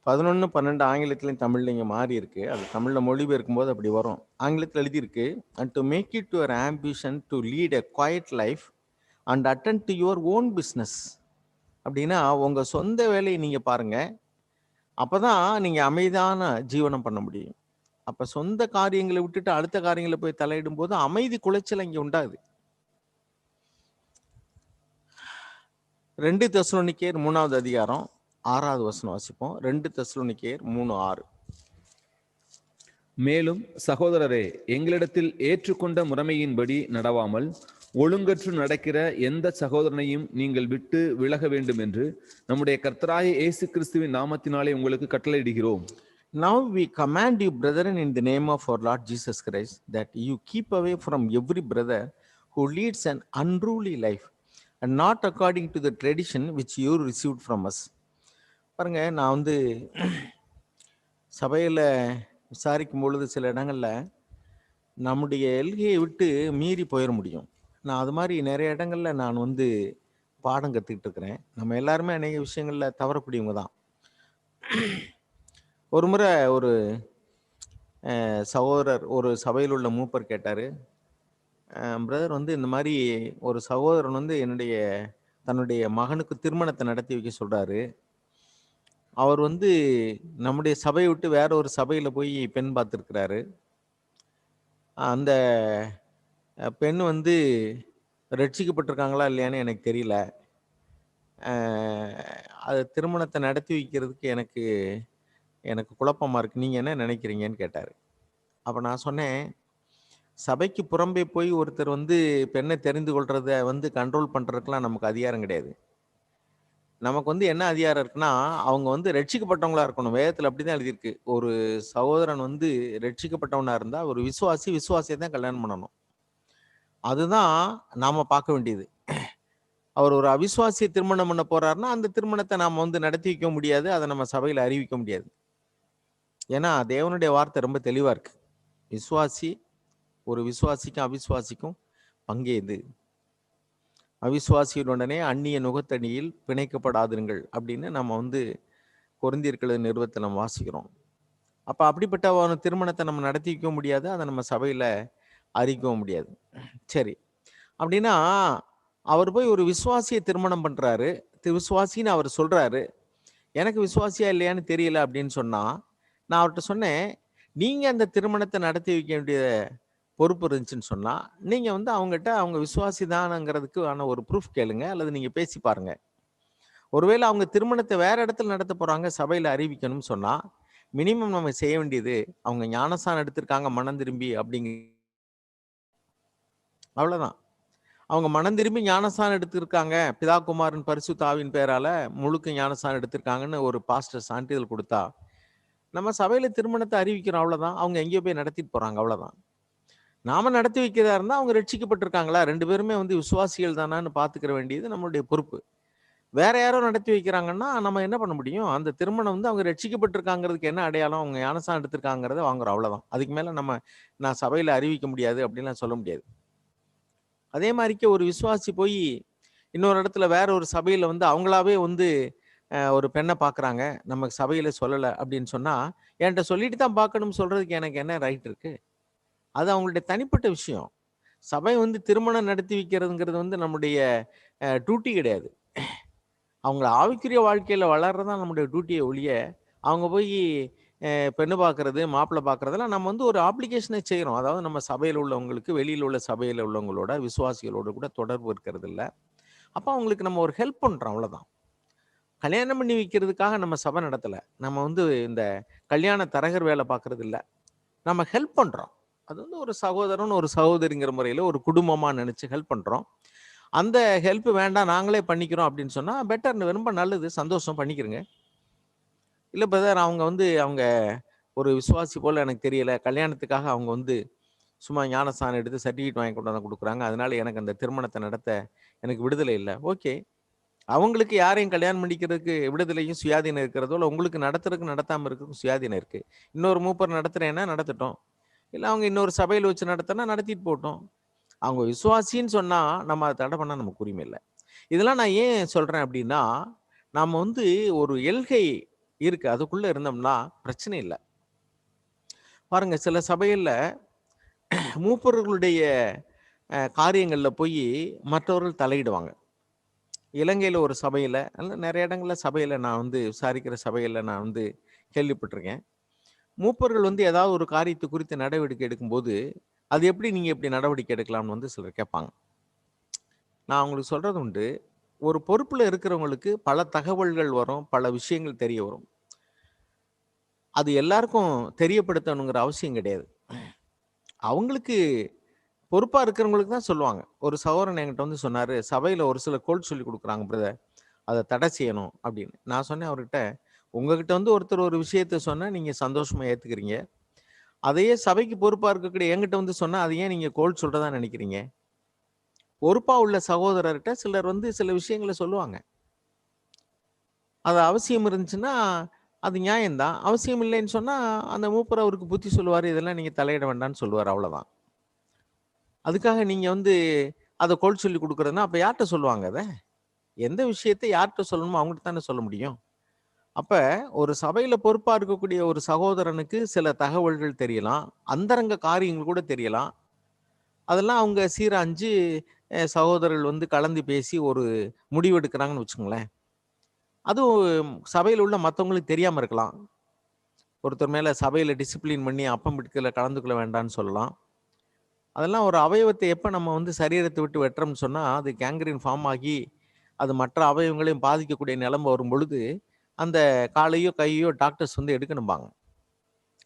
11, 12 ஆங்கிலத்திலையும் தமிழ்லையும் மாறி இருக்கு. அது தமிழில் மொழிபெயர்க்கும் போது அப்படி வரும். ஆங்கிலத்தில் எழுதியிருக்கு, and to make it your ambition to lead a quiet life and attend to your own business. அப்படின்னா உங்கள் சொந்த வேலையை நீங்கள் பாருங்கள், அப்போ தான் நீங்கள் அமைதியான ஜீவனம் பண்ண முடியும். அப்போ சொந்த காரியங்களை விட்டுட்டு அடுத்த காரியங்களை போய் தலையிடும் போது அமைதி குலைச்சல் இங்கே உண்டாகுது. 2 தெசலோனிக்கேயர் 3வது அதிகாரம் 6வது வசனம் வாசிப்போம். 2 தெசலோனிக்கேயர் 3:6. மேலும் சகோதரரே, எங்களிடத்தில் ஏற்றுக்கொண்ட முறைமையின்படி நடவாமல் ஒழுங்கற்று நடக்கிற எந்த சகோதரனையும் நீங்கள் விட்டு விலக வேண்டும் என்று நம்முடைய கர்த்தராகிய இயேசு கிறிஸ்துவின் நாமத்தினாலே உங்களுக்கு கட்டளையிடுகிறோம். Now we command you, brethren, in the name of our Lord Jesus Christ, that you keep away from every brother who leads an unruly life and not according to the tradition which you received from us. பாருங்க, நான் சபையில் விசாரிக்கும் பொழுது சில இடங்களில் நம்முடைய எல்கையை விட்டு மீறி போயிட முடியும். நான் அது மாதிரி நிறைய இடங்களில் நான் பாடம் கற்றுக்கிட்டு இருக்கிறேன். நம்ம எல்லாருமே அநேக விஷயங்களில் தவறக்கூடியவங்க தான். ஒரு முறை ஒரு சகோதரர் ஒரு சபையில் உள்ள மூப்பர் கேட்டார், பிரதர் இந்த மாதிரி ஒரு சகோதரன் தன்னுடைய மகனுக்கு திருமணத்தை நடத்தி வைக்க சொல்கிறாரு. அவர் வந்து நம்முடைய சபையை விட்டு வேற ஒரு சபையில் போய் பெண் பார்த்துருக்கிறாரு. அந்த பெண் வந்து ரட்சிக்கப்பட்டிருக்காங்களா இல்லையான்னு எனக்கு தெரியல. அது திருமணத்தை நடத்தி வைக்கிறதுக்கு எனக்கு எனக்கு குழப்பமா இருக்கு. நீங்க என்ன நினைக்கிறீங்கன்னு கேட்டாரு. அப்ப நான் சொன்னேன், சபைக்கு புறம்பே போய் ஒருத்தர் வந்து பெண்ணை தெரிந்து கொள்றத வந்து கண்ட்ரோல் பண்றதுக்குலாம் நமக்கு அதிகாரம் கிடையாது. நமக்கு வந்து என்ன அதிகாரம் இருக்குன்னா, அவங்க வந்து ரட்சிக்கப்பட்டவங்களா இருக்கணும். வேதத்துல அப்படிதான் எழுதியிருக்கு. ஒரு சகோதரன் வந்து ரட்சிக்கப்பட்டவனா இருந்தா, ஒரு விசுவாசிய தான் கல்யாணம் பண்ணணும். அதுதான் நாம பார்க்க வேண்டியது. அவர் ஒரு அவிசுவாசிய திருமணம் பண்ண போறாருன்னா, அந்த திருமணத்தை நாம வந்து நடத்தி வைக்க முடியாது. அதை நம்ம சபையில அறிவிக்க முடியாது. ஏன்னா, தேவனுடைய வார்த்தை ரொம்ப தெளிவா இருக்கு. ஒரு விசுவாசிக்கும் அவிசுவாசிக்கும் பங்கேது. அவிசுவாசியுடனே அந்நிய நுகத்தடியில் பிணைக்கப்படாதிருங்கள் அப்படின்னு நம்ம வந்து கொரிந்தியர் நிறுவத்தை நம்ம வாசிக்கிறோம். அப்ப அப்படிப்பட்ட ஒரு திருமணத்தை நம்ம நடத்தி வைக்க முடியாது. அதை நம்ம சபையில அறிவிக்கவும் முடியாது. சரி. அப்படின்னா அவர் போய் ஒரு விசுவாசியை திருமணம் பண்றாரு. விசுவாசின்னு அவர் சொல்றாரு. எனக்கு விசுவாசியா இல்லையான்னு தெரியல அப்படின்னு சொன்னா, நான் அவர்கிட்ட சொன்னேன், நீங்க அந்த திருமணத்தை நடத்தி வைக்க வேண்டிய பொறுப்பு இருந்துச்சுன்னு சொன்னா, நீங்க வந்து அவங்ககிட்ட அவங்க விசுவாசி தானங்கிறதுக்கு ஆன ஒரு ப்ரூஃப் கேளுங்க, அல்லது நீங்க பேசி பாருங்க. ஒருவேளை அவங்க திருமணத்தை வேற இடத்துல நடத்த போறாங்க, சபையில அறிவிக்கணும்னு சொன்னா, மினிமம் நம்ம செய்ய வேண்டியது, அவங்க ஞானஸ்நானம் எடுத்திருக்காங்க மனம் திரும்பி அவ்வளவுதான். அவங்க மனம் திரும்பி ஞானஸ்நானம் எடுத்திருக்காங்க, பிதா குமாரன் பரிசுத்த ஆவியின் பெயரால முழுக்க ஞானஸ்நானம் எடுத்திருக்காங்கன்னு ஒரு பாஸ்டர் சான்றிதழ் கொடுத்தா, நம்ம சபையில திருமணத்தை அறிவிக்கிறோம் அவ்வளவுதான். அவங்க எங்கேயோ போய் நடத்திட்டு போறாங்க அவ்வளவுதான். நாம நடத்தி வைக்கிறதா இருந்தா அவங்க ரட்சிக்கப்பட்டிருக்காங்களா, 2 பேருமே வந்து விசுவாசிகள் தானான்னு பாத்துக்கிற வேண்டியது நம்மளுடைய பொறுப்பு. வேற யாரோ நடத்தி வைக்கிறாங்கன்னா நம்ம என்ன பண்ண முடியும்? அந்த திருமணம் வந்து அவங்க ரட்சிக்கப்பட்டிருக்காங்கிறதுக்கு என்ன அடையாளம்? அவங்க ஞானஸ்நானம் எடுத்திருக்காங்கிறத வாங்குறோம் அவ்வளவுதான். அதுக்கு மேல நான் சபையில அறிவிக்க முடியாது அப்படின்லாம் சொல்ல முடியாது. அதே மாதிரிக்கு ஒரு விசுவாசி போய் இன்னொரு இடத்துல வேற ஒரு சபையில வந்து அவங்களாவே வந்து ஒரு பெண்ணை பார்க்குறாங்க, நமக்கு சபையில சொல்லலை அப்படின்னு சொன்னா, என்கிட்ட சொல்லிட்டு தான் பார்க்கணும்னு சொல்றதுக்கு எனக்கு என்ன ரைட் இருக்கு? அது அவங்களுடைய தனிப்பட்ட விஷயம். சபை வந்து திருமணம் நடத்தி வைக்கிறதுங்கிறது வந்து நம்முடைய டியூட்டி கிடையாது. அவங்கள ஆவிக்குரிய வாழ்க்கையில வளர்றது தான் நம்முடைய டியூட்டியை ஒழிய, அவங்க போய் பெண்ணு பார்க்கறது, மாப்பிள்ளை பார்க்கறதெல்லாம் நம்ம வந்து ஒரு ஆப்ளிகேஷனை செய்கிறோம். அதாவது நம்ம சபையில் உள்ளவங்களுக்கு, வெளியில் உள்ள சபையில் உள்ளவங்களோட, விசுவாசிகளோட கூட தொடர்பு இருக்கிறது இல்ல. அப்போ அவங்களுக்கு நம்ம ஒரு ஹெல்ப் பண்றோம் அவ்வளவுதான். கல்யாணம் பண்ணி வைக்கிறதுக்காக நம்ம சபை நடத்தல. நம்ம வந்து இந்த கல்யாண தரகர் வேலை பார்க்கறது இல்ல. நம்ம ஹெல்ப் பண்றோம். அது வந்து ஒரு சகோதரன், ஒரு சகோதரிங்கிற முறையில ஒரு குடும்பமா நினைச்சு ஹெல்ப் பண்றோம். அந்த ஹெல்ப் வேண்டாம் நாங்களே பண்ணிக்கிறோம் அப்படின்னு சொன்னா பெட்டர், ரொம்ப நல்லது, சந்தோஷம், பண்ணிக்கிறங்க. இல்ல பிரதர், அவங்க ஒரு விசுவாசி போல எனக்கு தெரியல, கல்யாணத்துக்காக அவங்க வந்து சும்மா ஞானஸ்நானம் எடுத்து சர்டிஃபிகேட் வாங்கி கொண்டு வந்து கொடுக்குறாங்க, அதனால எனக்கு அந்த திருமணத்தை நடத்த எனக்கு விடுதலை இல்லை. ஓகே, அவங்களுக்கு யாரையும் கல்யாணம் பண்ணிக்கிறதுக்கு விடுதலையும் சுயாதீனம் இருக்கிறதோ, இல்லை உங்களுக்கு நடத்துறதுக்கு நடத்தாம இருக்கிறதுக்கும் சுயாதீனம் இருக்கு. இன்னொரு மூப்பர் நடத்துறேன்னா நடத்தட்டும், இல்லை அவங்க இன்னொரு சபையில் வச்சு நடத்தினா நடத்திட்டு போட்டோம். அவங்க விசுவாசின்னு சொன்னா நம்ம அதை தடை பண்ணா நமக்கு உரிமை இல்லை. இதெல்லாம் நான் ஏன் சொல்றேன் அப்படின்னா, நாம வந்து ஒரு எல்கை இருக்கு, அதுக்குள்ள இருந்தோம்னா பிரச்சனை இல்லை. பாருங்க, சில சபைகள்ல மூப்பர்களுடைய காரியங்கள்ல போய் மற்றவர்கள் தலையிடுவாங்க. இலங்கையில ஒரு சபையில, அல்ல நிறைய இடங்கள்ல சபையில நான் வந்து விசாரிக்கிற சபையில நான் வந்து கேள்விப்பட்டிருக்கேன். மூப்பர்கள் வந்து ஏதாவது ஒரு காரியத்தை குறித்து நடவடிக்கை எடுக்கும்போது, அது எப்படி நீங்க எப்படி நடவடிக்கை எடுக்கலாம்னு வந்து சிலர் கேட்பாங்க. நான் உங்களுக்கு சொல்றது உண்டு, ஒரு பொறுப்புல இருக்கிறவங்களுக்கு பல தகவல்கள் வரும், பல விஷயங்கள் தெரிய வரும். அது எல்லாருக்கும் தெரியப்படுத்தணுங்கிற அவசியம் கிடையாது. அவங்களுக்கு பொறுப்பா இருக்கிறவங்களுக்கு தான் சொல்லுவாங்க. ஒரு சகோதரன் என்கிட்ட வந்து சொன்னாரு, சபையில ஒரு சில கோல் சொல்லி கொடுக்குறாங்க பிரதர், அதை தடை செய்யணும் அப்படின்னு. நான் சொன்னேன் அவர்கிட்ட, உங்ககிட்ட வந்து ஒருத்தர் ஒரு விஷயத்த சொன்னா நீங்க சந்தோஷமா ஏத்துக்கிறீங்க, அதையே சபைக்கு பொறுப்பா இருக்கக்கூடிய என்கிட்ட வந்து சொன்னா அதை ஏன் நீங்க கோல் சொல்றதா நினைக்கிறீங்க? பொறுப்பா உள்ள சகோதரர்கிட்ட சிலர் வந்து சில விஷயங்களை சொல்லுவாங்க. அது அவசியம் இருந்துச்சுன்னா அது நியாயம்தான். அவசியம் இல்லைன்னு சொன்னா அந்த மூப்பர் அவருக்கு புத்தி சொல்லுவாரு, இதெல்லாம் நீங்க தலையிட வேண்டாம்னு சொல்லுவார், அவ்வளவுதான். அதுக்காக நீங்க வந்து அதை கோல் சொல்லி கொடுக்குறதுன்னா அப்ப யார்கிட்ட சொல்லுவாங்க அதை? எந்த விஷயத்தை யார்கிட்ட சொல்லணுமோ அவங்ககிட்ட தானே சொல்ல முடியும். அப்ப ஒரு சபையில பொறுப்பா இருக்கக்கூடிய ஒரு சகோதரனுக்கு சில தகவல்கள் தெரியலாம், அந்தரங்க காரியங்கள் கூட தெரியலாம். அதெல்லாம் அவங்க சீராஞ்சு சகோதரர்கள் வந்து கலந்து பேசி ஒரு முடிவு எடுக்கிறாங்கன்னு வச்சுக்கோங்களேன். அதுவும் சபையில் உள்ள மற்றவங்களுக்கு தெரியாமல் இருக்கலாம். ஒருத்தர் மேலே சபையில் டிசிப்ளின் பண்ணி அப்பம் பிடிக்கல கலந்துக்கொள்ள வேண்டாம்னு சொல்லலாம். அதெல்லாம் ஒரு அவயவத்தை எப்போ நம்ம வந்து சரீரத்தை விட்டு வெட்டுறோம்னு சொன்னால் அது கேங்க்ரீன் ஃபார்ம் ஆகி அது மற்ற அவயவங்களையும் பாதிக்கக்கூடிய நிலைமை வரும் பொழுது அந்த காலையோ கையோ டாக்டர்ஸ் வந்து எடுக்கணும்பாங்க.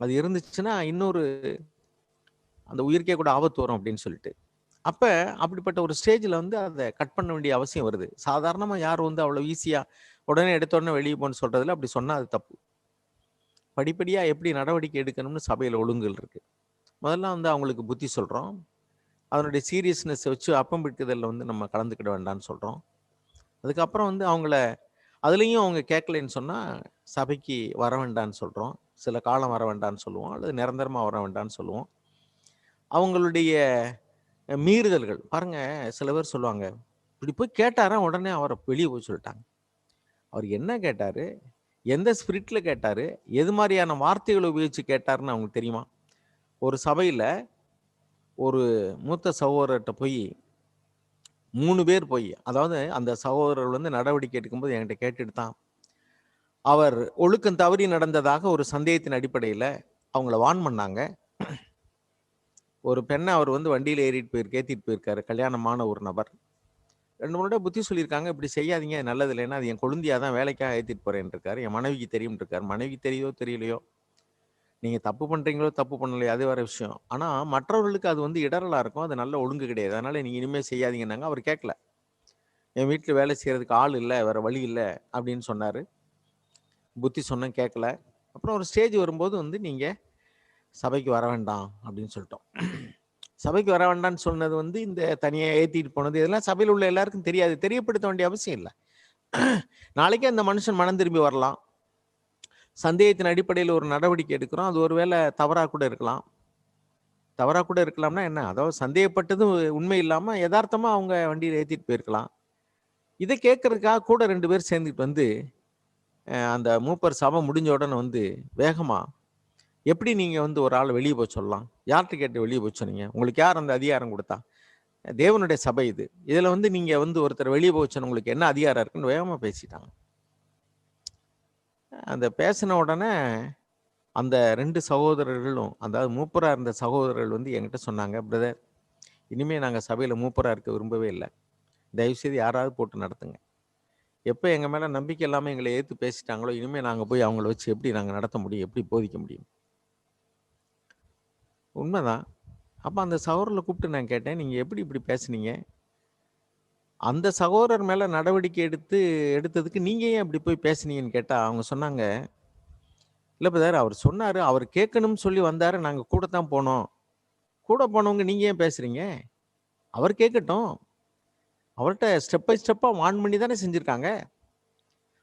அது இருந்துச்சுன்னா இன்னொரு அந்த உயிருக்கே கூட ஆபத்து வரும் அப்படின்னு சொல்லிட்டு. அப்போ அப்படிப்பட்ட ஒரு ஸ்டேஜில் வந்து அதை கட் பண்ண வேண்டிய அவசியம் வருது. சாதாரணமாக யார் வந்து அவ்வளோ ஈஸியாக உடனே எடுத்த உடனே வெளியே போன்னு சொல்கிறதுல அப்படி சொன்னால் அது தப்பு. படிப்படியாக எப்படி நடவடிக்கை எடுக்கணும்னு சபையில் ஒழுங்குகள் இருக்குது. முதல்ல வந்து அவங்களுக்கு புத்தி சொல்கிறோம். அதனுடைய சீரியஸ்னஸை வச்சு அப்பம் பிடிக்கிறதில் வந்து நம்ம கலந்துக்கிட வேண்டாம்னு சொல்கிறோம். அதுக்கப்புறம் வந்து அவங்கள அதுலேயும் அவங்க கேட்கலைன்னு சொன்னால் சபைக்கு வர வேண்டாம்னு சொல்கிறோம். சில காலம் வர வேண்டாம்னு சொல்லுவோம், அல்லது நிரந்தரமாக வர வேண்டாம்னு சொல்லுவோம். அவங்களுடைய மீறுதல்கள் பாருங்க, சில பேர் சொல்லுவாங்க, இப்படி போய் கேட்டாரா உடனே அவரை வெளியே போய் சொல்லிட்டாங்க. அவர் என்ன கேட்டார், எந்த ஸ்பிரிட்டில் கேட்டார், எது மாதிரியான வார்த்தைகளை உபயோகித்து கேட்டாருன்னு அவங்களுக்கு தெரியுமா? ஒரு சபையில் ஒரு மூத்த சகோதரர்கிட்ட போய் 3 பேர் போய், அதாவது அந்த சகோதரர்கள் வந்து நடவடிக்கை எடுக்கும்போது என்கிட்ட கேட்டுட்டு தான், அவர் ஒழுக்கம் தவறி நடந்ததாக ஒரு சந்தேகத்தின் அடிப்படையில் அவங்கள வார்ன் பண்ணாங்க. ஒரு பெண்ணை அவர் வந்து வண்டியில் ஏற்றிட்டு போயிருக்காரு, கல்யாணமான ஒரு நபர். 2 3 புத்தி சொல்லியிருக்காங்க, இப்படி செய்யாதீங்க, நல்லது இல்லைன்னா அது என் கொழுந்தியா தான் வேலைக்காக ஏற்றிட்டு போறேன் இருக்காரு. என் மனைவிக்கு தெரியும் இருக்காரு. மனைவிக்கு தெரியுதோ தெரியலையோ, நீங்கள் தப்பு பண்ணுறீங்களோ தப்பு பண்ணலையோ அது வேற விஷயம். ஆனால் மற்றவர்களுக்கு அது வந்து இடரலாக இருக்கும், அது நல்ல ஒழுங்கு கிடையாது. அதனால் நீங்கள் இனிமேல் செய்யாதீங்கன்னாங்க. அவர் கேட்கல. என் வீட்டில் வேலை செய்கிறதுக்கு ஆள் இல்லை, வேறு வழி இல்லை அப்படின்னு சொன்னார். புத்தி சொன்னேன், கேட்கல. அப்புறம் ஒரு ஸ்டேஜ் வரும்போது வந்து நீங்கள் சபைக்கு வர வேண்டாம் அப்படின்னு சொல்லிட்டோம். சபைக்கு வர வேண்டாம்னு சொன்னது வந்து இந்த தனியாக ஏற்றிட்டு போனது இதெல்லாம் சபையில் உள்ள எல்லாருக்கும் தெரியாது. தெரியப்படுத்த வேண்டிய அவசியம் இல்லை. நாளைக்கே அந்த மனுஷன் மனம் திரும்பி வரலாம். சந்தேகத்தின் அடிப்படையில் ஒரு நடவடிக்கை எடுக்கிறோம், அது ஒருவேளை தவறாக கூட இருக்கலாம். தவறாக கூட இருக்கலாம்னா என்ன, அதாவது சந்தேகப்பட்டதும் உண்மை இல்லாமல் யதார்த்தமாக அவங்க வண்டியில் ஏற்றிட்டு போயிருக்கலாம். இதை கேட்கறதுக்காக கூட 2 பேர் சேர்ந்துட்டு வந்து அந்த மூப்பர் சபை முடிஞ்ச உடனே வந்து வேகமாக, எப்படி நீங்கள் வந்து ஒரு ஆள் வெளியே போக சொல்லலாம்? யார்கிட்ட கேட்டு வெளியே போக சொன்னீங்க? உங்களுக்கு யார் அந்த அதிகாரம் கொடுத்தா? தேவனுடைய சபை இது. இதில் வந்து நீங்கள் வந்து ஒருத்தர் வெளியே போக சொன்ன உங்களுக்கு என்ன அதிகாரம் இருக்குன்னு வேகமாக பேசிட்டாங்க. அந்த பேசின உடனே அந்த 2 சகோதரர்களும், அதாவது மூப்பராக இருந்த சகோதரர்கள் வந்து என்கிட்ட சொன்னாங்க, பிரதர், இனிமேல் நாங்கள் சபையில் மூப்பராக இருக்க விரும்பவே இல்லை. தயவுசெய்து யாராவது போட்டு நடத்துங்க. எப்போ எங்கள் மேலே நம்பிக்கை இல்லாமல் எங்களை ஏற்று பேசிட்டாங்களோ, இனிமேல் நாங்கள் போய் அவங்கள வச்சு எப்படி நாங்கள் நடத்த முடியும், எப்படி போதிக்க முடியும்? உண்மைதான். அப்போ அந்த சகோதரரை கூப்பிட்டு நான் கேட்டேன், நீங்கள் எப்படி இப்படி பேசுனீங்க? அந்த சகோதரர் மேலே நடவடிக்கை எடுத்ததுக்கு நீங்கள் ஏன் இப்படி போய் பேசுனீங்கன்னு கேட்டால் அவங்க சொன்னாங்க, இல்லை பிரதர், அவர் சொன்னார், அவர் கேட்கணும்னு சொல்லி வந்தார், நாங்கள் கூட தான் போனோம். கூட போனவங்க நீங்கள் ஏன் பேசுகிறீங்க? அவர் கேட்கட்டும். அவர்கிட்ட ஸ்டெப் பை ஸ்டெப்பாக வார்ன் பண்ணி தானே செஞ்சுருக்காங்க.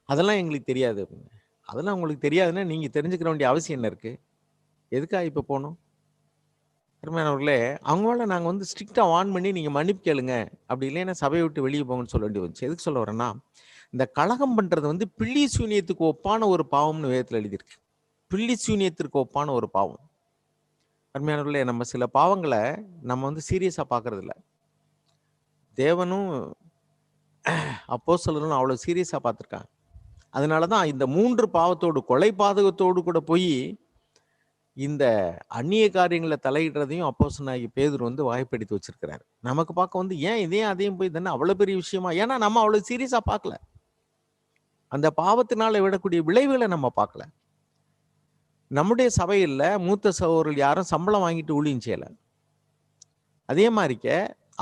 அதெல்லாம் எங்களுக்கு தெரியாது. அதெல்லாம் உங்களுக்கு தெரியாதுன்னா நீங்கள் தெரிஞ்சுக்கிற வேண்டிய அவசியம் என்ன இருக்குது? எதுக்காக இப்போ போகணும்? அருமையானவர்களே, அவங்க மேலே நாங்கள் வந்து ஸ்ட்ரிக்டாக வார்ன் பண்ணி நீங்கள் மன்னிப்பு கேளுங்க, அப்படி இல்லைன்னா சபையை விட்டு வெளியே போங்கன்னு சொல்ல வேண்டி வந்துச்சு. எதுக்கு சொல்ல வரேன்னா, இந்த கலகம் பண்ணுறது வந்து பில்லி சூனியத்துக்கு ஒப்பான ஒரு பாவம்னு வேதத்தில் எழுதியிருக்கு. பில்லி சூனியத்திற்கு ஒப்பான ஒரு பாவம். அருமையானவர்களே, நம்ம சில பாவங்களை நம்ம வந்து சீரியஸாக பார்க்கறதில்ல. தேவனும் அப்போஸ்தலரும் அவ்வளோ சீரியஸாக பார்த்துருக்காங்க. அதனால தான் இந்த 3 பாவத்தோடு, கொலை பாதகத்தோடு கூட போய் இந்த அந்நிய காரியங்களை தலையிடுறதையும் அப்போஸ்தலனாகிய பேதுரு வந்து வாய்ப்பெடுத்து வச்சிருக்கிறாரு. நமக்கு பார்க்க வந்து ஏன் இதையும் அதையும் போய் தானே அவ்வளோ பெரிய விஷயமா? ஏன்னா நம்ம அவ்வளோ சீரியஸாக பார்க்கல. அந்த பாவத்தினால விடக்கூடிய விளைவுகளை நம்ம பார்க்கல. நம்முடைய சபையில் மூத்த சகோதரர்கள் யாரும் சம்பளம் வாங்கிட்டு ஊழியம் செய்யலை. அதே மாதிரிக்க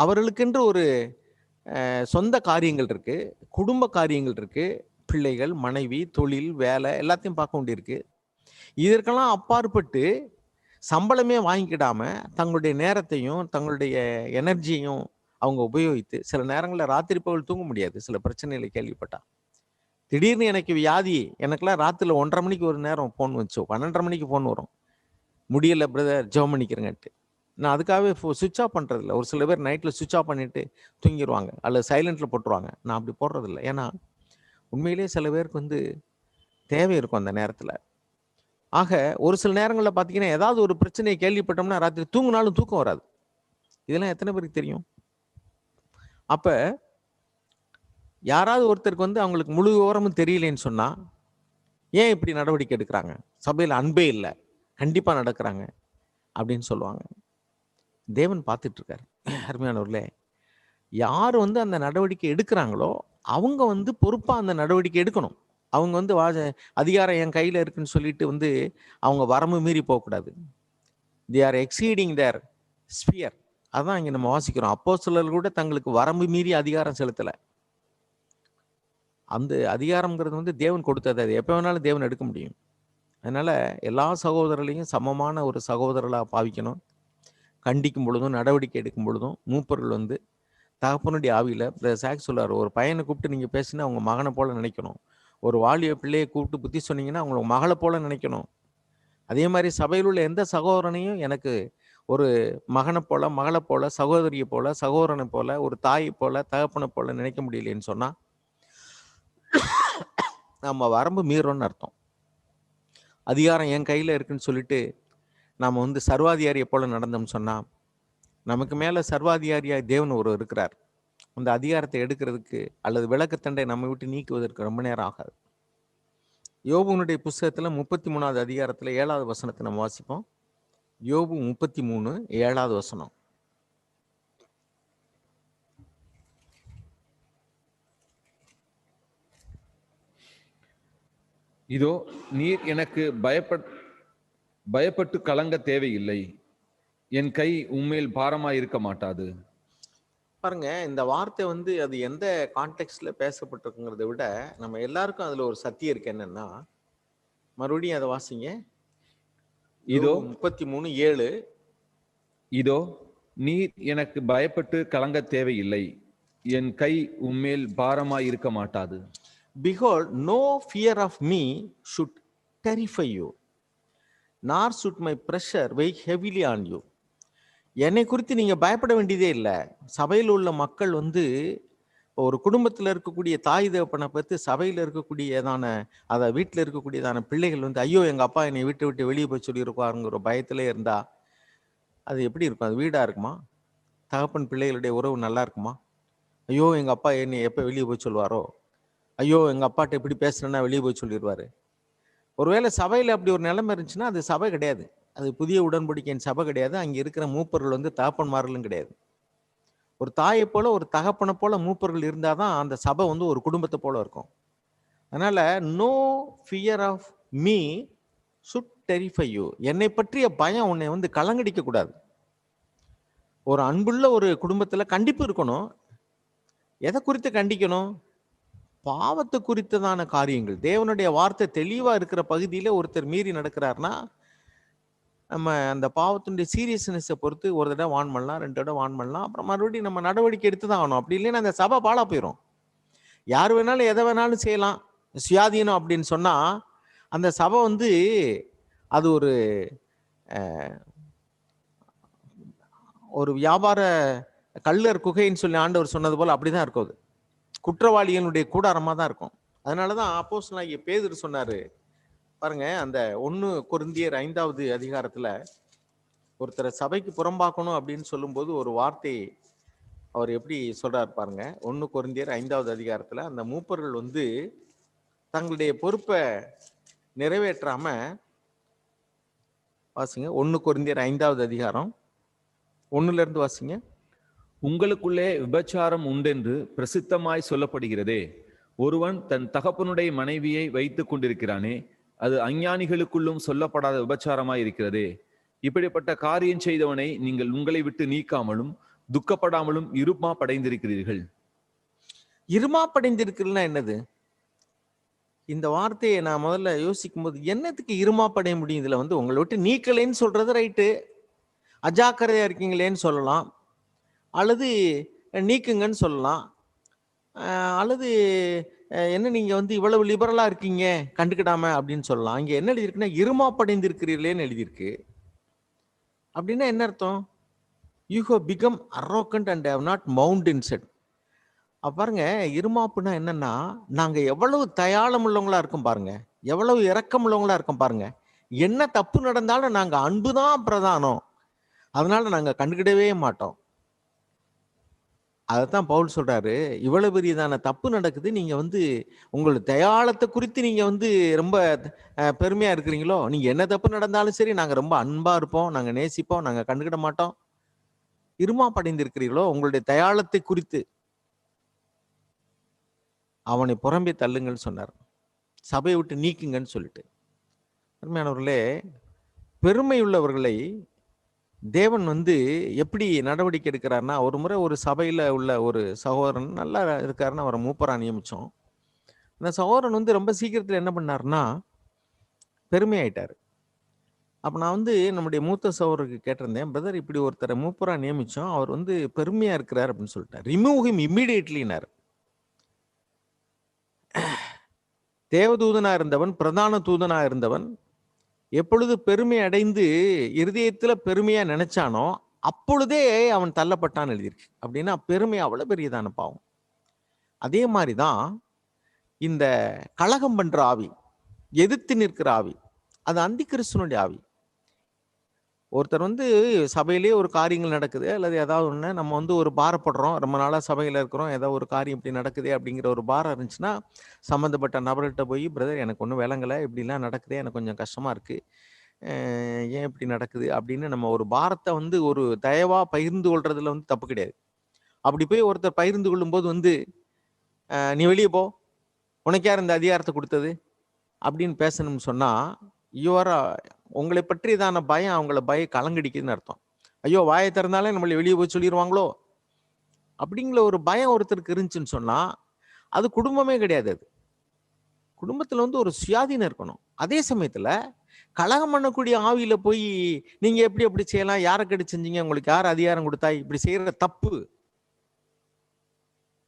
அவர்களுக்கென்று ஒரு சொந்த காரியங்கள் இருக்கு, குடும்ப காரியங்கள் இருக்கு, பிள்ளைகள், மனைவி, தொழில், வேலை எல்லாத்தையும் பார்க்க வேண்டியிருக்கு. இதற்கெல்லாம் அப்பாற்பட்டு சம்பளமே வாங்கிக்கிடாம தங்களுடைய நேரத்தையும் தங்களுடைய எனர்ஜியையும் அவங்க உபயோகித்து சில நேரங்களில் ராத்திரி பகல் தூங்க முடியாது. சில பிரச்சனைகளை கேள்விப்பட்டா திடீர்னு எனக்கு வியாதி, எனக்கெல்லாம் ராத்திரில 1:30 மணிக்கு ஒரு நேரம் ஃபோன் வந்துச்சு, 12:30 மணிக்கு ஃபோன் வரும், முடியல பிரதர் ஜெபம் பண்ணிக்கிறேங்கன்ட்டு. நான் அதுக்காகவே சுவிட்ச் ஆஃப் பண்ணுறதில்ல. ஒரு சில பேர் நைட்டில் சுவிட்ச் ஆஃப் பண்ணிவிட்டு தூங்கிடுவாங்க, அல்லது சைலண்ட்டில் போட்டுருவாங்க. நான் அப்படி போடுறதில்ல. ஏன்னா உண்மையிலேயே சில பேருக்கு வந்து தேவை இருக்கும் அந்த நேரத்தில். ஆக ஒரு சில நேரங்களில் பார்த்தீங்கன்னா ஏதாவது ஒரு பிரச்சனையை கேள்விப்பட்டோம்னா ராத்திரி தூங்கினாலும் தூக்கம் வராது. இதெல்லாம் எத்தனை பேருக்கு தெரியும்? அப்போ யாராவது ஒருத்தருக்கு வந்து அவங்களுக்கு முழு விவரமும் தெரியலேன்னு சொன்னா ஏன் இப்படி நடவடிக்கை எடுக்கிறாங்க? சபையில் அன்பே இல்லை, கண்டிப்பா நடக்கிறாங்க அப்படின்னு சொல்லுவாங்க. தேவன் பார்த்துட்டு இருக்காரு. அருமையானவர்களே, யார் வந்து அந்த நடவடிக்கை எடுக்கிறாங்களோ அவங்க வந்து பொறுப்பா அந்த நடவடிக்கை எடுக்கணும். அவங்க வந்து அதிகாரம் என் கையில இருக்குன்னு சொல்லிட்டு வந்து அவங்க வரம்பு மீறி போகக்கூடாது. They are exceeding their sphere. அதான் இங்க நம்ம வாசிக்கிறோம். அப்போஸ்தலர்கள் கூட தங்களுக்கு வரம்பு மீறி அதிகாரம் செலுத்தல. அந்த அதிகாரம்ங்கிறது வந்து தேவன் கொடுத்தது. அது எப்போ வேணாலும் தேவன் எடுக்க முடியும். அதனால எல்லா சகோதரர்களையும் சமமான ஒரு சகோதரர்களா பாவிக்கணும். கண்டிக்கும் பொழுதும் நடவடிக்கை எடுக்கும் பொழுதும் மூப்பர்கள் வந்து தகப்பனுடைய ஆவியில சாக் சொல்றாரு, ஒரு பையனை கூப்பிட்டு நீங்க பேசினா அவங்க மகனை போல நினைக்கணும். ஒரு வாலிய பிள்ளையை கூப்பிட்டு புத்தி சொன்னீங்கன்னா அவங்கள மகளை போல நினைக்கணும். அதே மாதிரி சபையில் உள்ள எந்த சகோதரனையும் எனக்கு ஒரு மகனை போல, மகளை போல, சகோதரியை போல, சகோதரனை போல, ஒரு தாயை போல, தகப்பனை போல நினைக்க முடியலன்னு சொன்னா நம்ம வரம்பு மீறோம்னு அர்த்தம். அதிகாரம் என் கையில இருக்குன்னு சொல்லிட்டு நாம வந்து சர்வாதிகாரியை போல நடந்தோம்னு சொன்னா, நமக்கு மேல சர்வாதிகாரியா தேவன் ஒருவர் இருக்கிறார். அந்த அதிகாரத்தை எடுக்கிறதுக்கு அல்லது விளக்கத்தண்டை நம்ம விட்டு நீக்குவதற்கு ரொம்ப நேரம் ஆகாது. யோபுனுடைய புஸ்தகத்துல 33வது அதிகாரத்துல 7வது வசனத்தை நம்ம வாசிப்போம். யோபு 33 7வது வசனம். இதோ நீர் எனக்கு பயப்பட்டு கலங்க தேவையில்லை, என் கை உம்மேல் பாரமாய் இருக்க மாட்டாது. பாருங்க, இந்த வார்த்தை வந்து அது எந்த கான்டெக்ட்ல பேசப்பட்டிருக்குங்கிறத விட நம்ம எல்லாருக்கும் அதுல ஒரு சத்தியம் இருக்கு. என்னன்னா, மறுபடியும் அதை வாசிங்க. இதோ 33:7. இதோ நீர் எனக்கு பயப்பட்டு கலங்க தேவையில்லை, என் கை உம்மேல் பாரமாய் இருக்க மாட்டாது. Behold, no fear of me should terrify you, nor should my pressure weigh heavily on you. என்னை குறித்து நீங்க பயப்பட வேண்டியதே இல்லை. சபையில் உள்ள மக்கள் வந்து ஒரு குடும்பத்தில் இருக்கக்கூடிய தாய் தகப்பனை பற்றி சபையில் இருக்கக்கூடியதான அதை வீட்டில் இருக்கக்கூடியதான பிள்ளைகள் வந்து ஐயோ எங்க அப்பா என்னை விட்டு வெளியே போய் சொல்லியிருப்பாருங்கிற ஒரு பயத்திலே இருந்தா அது எப்படி இருக்கும்? அது வீடா இருக்குமா? தகப்பன் பிள்ளைகளுடைய உறவு நல்லா இருக்குமா? ஐயோ எங்க அப்பா என்னை எப்போ வெளியே போய் சொல்லுவாரோ, ஐயோ எங்க அப்பாட்ட இப்படி பேசுறேன்னா வெளியே போய் சொல்லிடுவாரு. ஒருவேளை சபையில் அப்படி ஒரு நிலைமை இருந்துச்சுன்னா அது சபை கிடையாது. அது புதிய உடன்படிக்கையின் சபை கிடையாது. அங்கே இருக்கிற மூப்பர்கள் வந்து தகப்பன்மார்களும் கிடையாது. ஒரு தாயை போல ஒரு தகப்பனை போல மூப்பர்கள் இருந்தாதான் அந்த சபை வந்து ஒரு குடும்பத்தை போல இருக்கும். அதனால no fear of me should terrify you. என்னை பற்றிய பயம் உன்னை வந்து கலங்கடிக்க கூடாது. ஒரு அன்புள்ள ஒரு குடும்பத்துல கண்டிப்பு இருக்கணும். எதை குறித்து கண்டிக்கணும்? பாவத்தை குறித்ததான காரியங்கள். தேவனுடைய வார்த்தை தெளிவா இருக்கிற பகுதியில ஒருத்தர் மீறி நடக்கிறாருன்னா நம்ம அந்த பாவத்தினுடைய சீரியஸ்னஸை பொறுத்து ஒரு தடவை வான் பண்ணலாம், 2 தடவை வான் பண்ணலாம், அப்புறம் மறுபடியும் நம்ம நடவடிக்கை எடுத்து தான் ஆகணும். அப்படி இல்லைன்னா அந்த சபை பாழா போயிடும். யார் வேணாலும் எதை வேணாலும் செய்யலாம், சுயாதீனம் அப்படின்னு சொன்னா அந்த சபை வந்து அது ஒரு வியாபார கள்ளர் குகைன்னு சொல்லி ஆண்டவர் சொன்னது போல அப்படிதான் இருக்கும். அது குற்றவாளிகளுடைய கூடாரமா தான் இருக்கும். அதனாலதான் அப்போஸ்தலனாகிய பேதுரு சொன்னாரு பாருங்க, அந்த 1 கொரிந்தியர் 5வது அதிகாரத்துல ஒருத்தரை சபைக்கு புறம்பாக்கணும் அப்படின்னு சொல்லும்போது ஒரு வார்த்தை அவர் எப்படி சொல்றாரு பாருங்க. 1 கொரிந்தியர் 5வது அதிகாரத்துல அந்த மூப்பர்கள் வந்து தங்களுடைய பொறுப்பை நிறைவேற்றாம, வாசிங்க 1 கொரிந்தியர் 5வது அதிகாரம் 1ல இருந்து வாசிங்க. உங்களுக்குள்ளே விபச்சாரம் உண்டென்று பிரசித்தமாய் சொல்லப்படுகிறதே, ஒருவன் தன் தகப்பனுடைய மனைவியை வைத்துக் கொண்டிருக்கிறானே, அது அஞ்ஞானிகளுக்குள்ளும் சொல்லப்படாத விபச்சாரமாய் இருக்கிறதே. இப்படிப்பட்ட காரியம் செய்தவனை நீங்கள் உங்களை விட்டு நீக்காமலும் துக்கப்படாமலும் இருமா படைந்திருக்கிறீர்கள். இருமா படைந்திருக்கிறதுனா என்னது? இந்த வார்த்தையை நான் முதல்ல யோசிக்கும் போது என்னத்துக்கு இருமா படைய முடியும்? இதுல வந்து உங்களை விட்டு நீக்கலைன்னு சொல்றது ரைட்டு, அஜாக்கிரதையா இருக்கீங்களேன்னு சொல்லலாம், அல்லது நீக்குங்கன்னு சொல்லலாம், அல்லது என்ன நீங்க வந்து இவ்வளவு லிபரலா இருக்கீங்க கண்டுக்கிடாம அப்படின்னு சொல்லலாம். இங்க என்ன எழுதியிருக்குன்னா இருமா படைந்திருக்கிறீர்களேன்னு எழுதியிருக்கு. அப்படின்னா என்ன அர்த்தம்? You have become arrogant and have not mount in set. பாருங்க, இருமாப்புனா என்னன்னா நாங்க எவ்வளவு தயாளம் உள்ளவங்களா இருக்கும் பாருங்க, எவ்வளவு இரக்கம் உள்ளவங்களா இருக்கும் பாருங்க. என்ன தப்பு நடந்தாலும் நாங்க அன்புதான் பிரதானம், அதனால நாங்க கண்டுக்கிடவே மாட்டோம். அதைத்தான் பவுல் சொல்றாரு, இவ்வளவு பெரியதான தப்பு நடக்குது, நீங்க வந்து உங்களோட தயாளத்தை குறித்து நீங்க வந்து ரொம்ப பெருமையா இருக்கிறீங்களோ, நீங்க என்ன தப்பு நடந்தாலும் சரி நாங்க ரொம்ப அன்பா இருப்போம், நாங்க நேசிப்போம், நாங்க கண்டுக்கிட மாட்டோம், இருமாப்படைந்திருக்கிறீர்களோ உங்களுடைய தயாளத்தை குறித்து அவனை புறம்பே தள்ளுங்கன்னு சொன்னார். சபையை விட்டு நீக்குங்கன்னு சொல்லிட்டு. அருமையானவர்களே, பெருமை உள்ளவர்களை தேவன் வந்து எப்படி நடவடிக்கை எடுக்கிறாருன்னா, ஒரு முறை ஒரு சபையில உள்ள ஒரு சகோதரன் நல்லா இருக்காருன்னு அவரை மூப்பரா நியமிச்சோம். அந்த சகோதரன் வந்து ரொம்ப சீக்கிரத்தில் என்ன பண்ணாருன்னா, பெருமையாயிட்டாரு. அப்போ நான் வந்து நம்முடைய மூத்த சகோதரருக்கு கேட்டிருந்தேன், பிரதர் இப்படி ஒருத்தரை மூப்பரா நியமிச்சோம், அவர் வந்து பெருமையா இருக்கிறார் அப்படின்னு சொல்லிட்டார். Remove him இம்மீடியட்லினார். தேவதூதனா இருந்தவன், பிரதான தூதனா இருந்தவன், எப்பொழுது பெருமை அடைந்து இருதயத்துல பெருமையா நினைச்சானோ அப்பொழுதே அவன் தள்ளப்பட்டான்னு எழுதியிருக்கு. அப்படின்னா பெருமை அவ்வளவு பெரியதான பாவம். அதே மாதிரிதான் இந்த கலகம் பண்ற ஆவி, எதிர்த்து நிற்கிற ஆவி, அது அந்தி கிறிஸ்துவனுடைய ஆவி. ஒருத்தர் வந்து சபையிலேயே ஒரு காரியங்கள் நடக்குது, அல்லது ஏதாவது ஒன்று நம்ம வந்து ஒரு பாரப்படுறோம், ரொம்ப நாளாக சபையில் இருக்கிறோம், ஏதோ ஒரு காரியம் இப்படி நடக்குது அப்படிங்கிற ஒரு பாரம் இருந்துச்சுன்னா, சம்மந்தப்பட்ட நபர்கிட்ட போய் பிரதர் எனக்கு ஒன்றும் விளங்கலை, இப்படிலாம் நடக்குது, எனக்கு கொஞ்சம் கஷ்டமாக இருக்குது, ஏன் இப்படி நடக்குது அப்படின்னு நம்ம ஒரு பாரத்தை வந்து ஒரு தயவாக பகிர்ந்து கொள்றதுல வந்து தப்பு கிடையாது. அப்படி போய் ஒருத்தர் பகிர்ந்து கொள்ளும்போது வந்து நீ வெளியே போ, உனக்கு யார் இந்த அதிகாரத்தை கொடுத்தது அப்படின்னு பேசணும்னு சொன்னால், உங்களை பற்றியதான பயம் அவங்கள கலங்கடிக்குதுன்னு அர்த்தம். ஐயோ வாயை திறந்தாலே நம்மளை வெளியே போய் சொல்லிடுவாங்களோ அப்படிங்கிற ஒரு பயம் ஒருத்தருக்கு இருந்துச்சுன்னு சொன்னா அது குடும்பமே கிடையாது. அது குடும்பத்துல வந்து ஒரு சுயாதீனம் இருக்கணும். அதே சமயத்துல கலகம் பண்ணக்கூடிய ஆவியில போய் நீங்க எப்படி எப்படி செய்யலாம், யாரை கெடு செஞ்சீங்க, உங்களுக்கு யார் அதிகாரம் கொடுத்தா, இப்படி செய்யற தப்பு.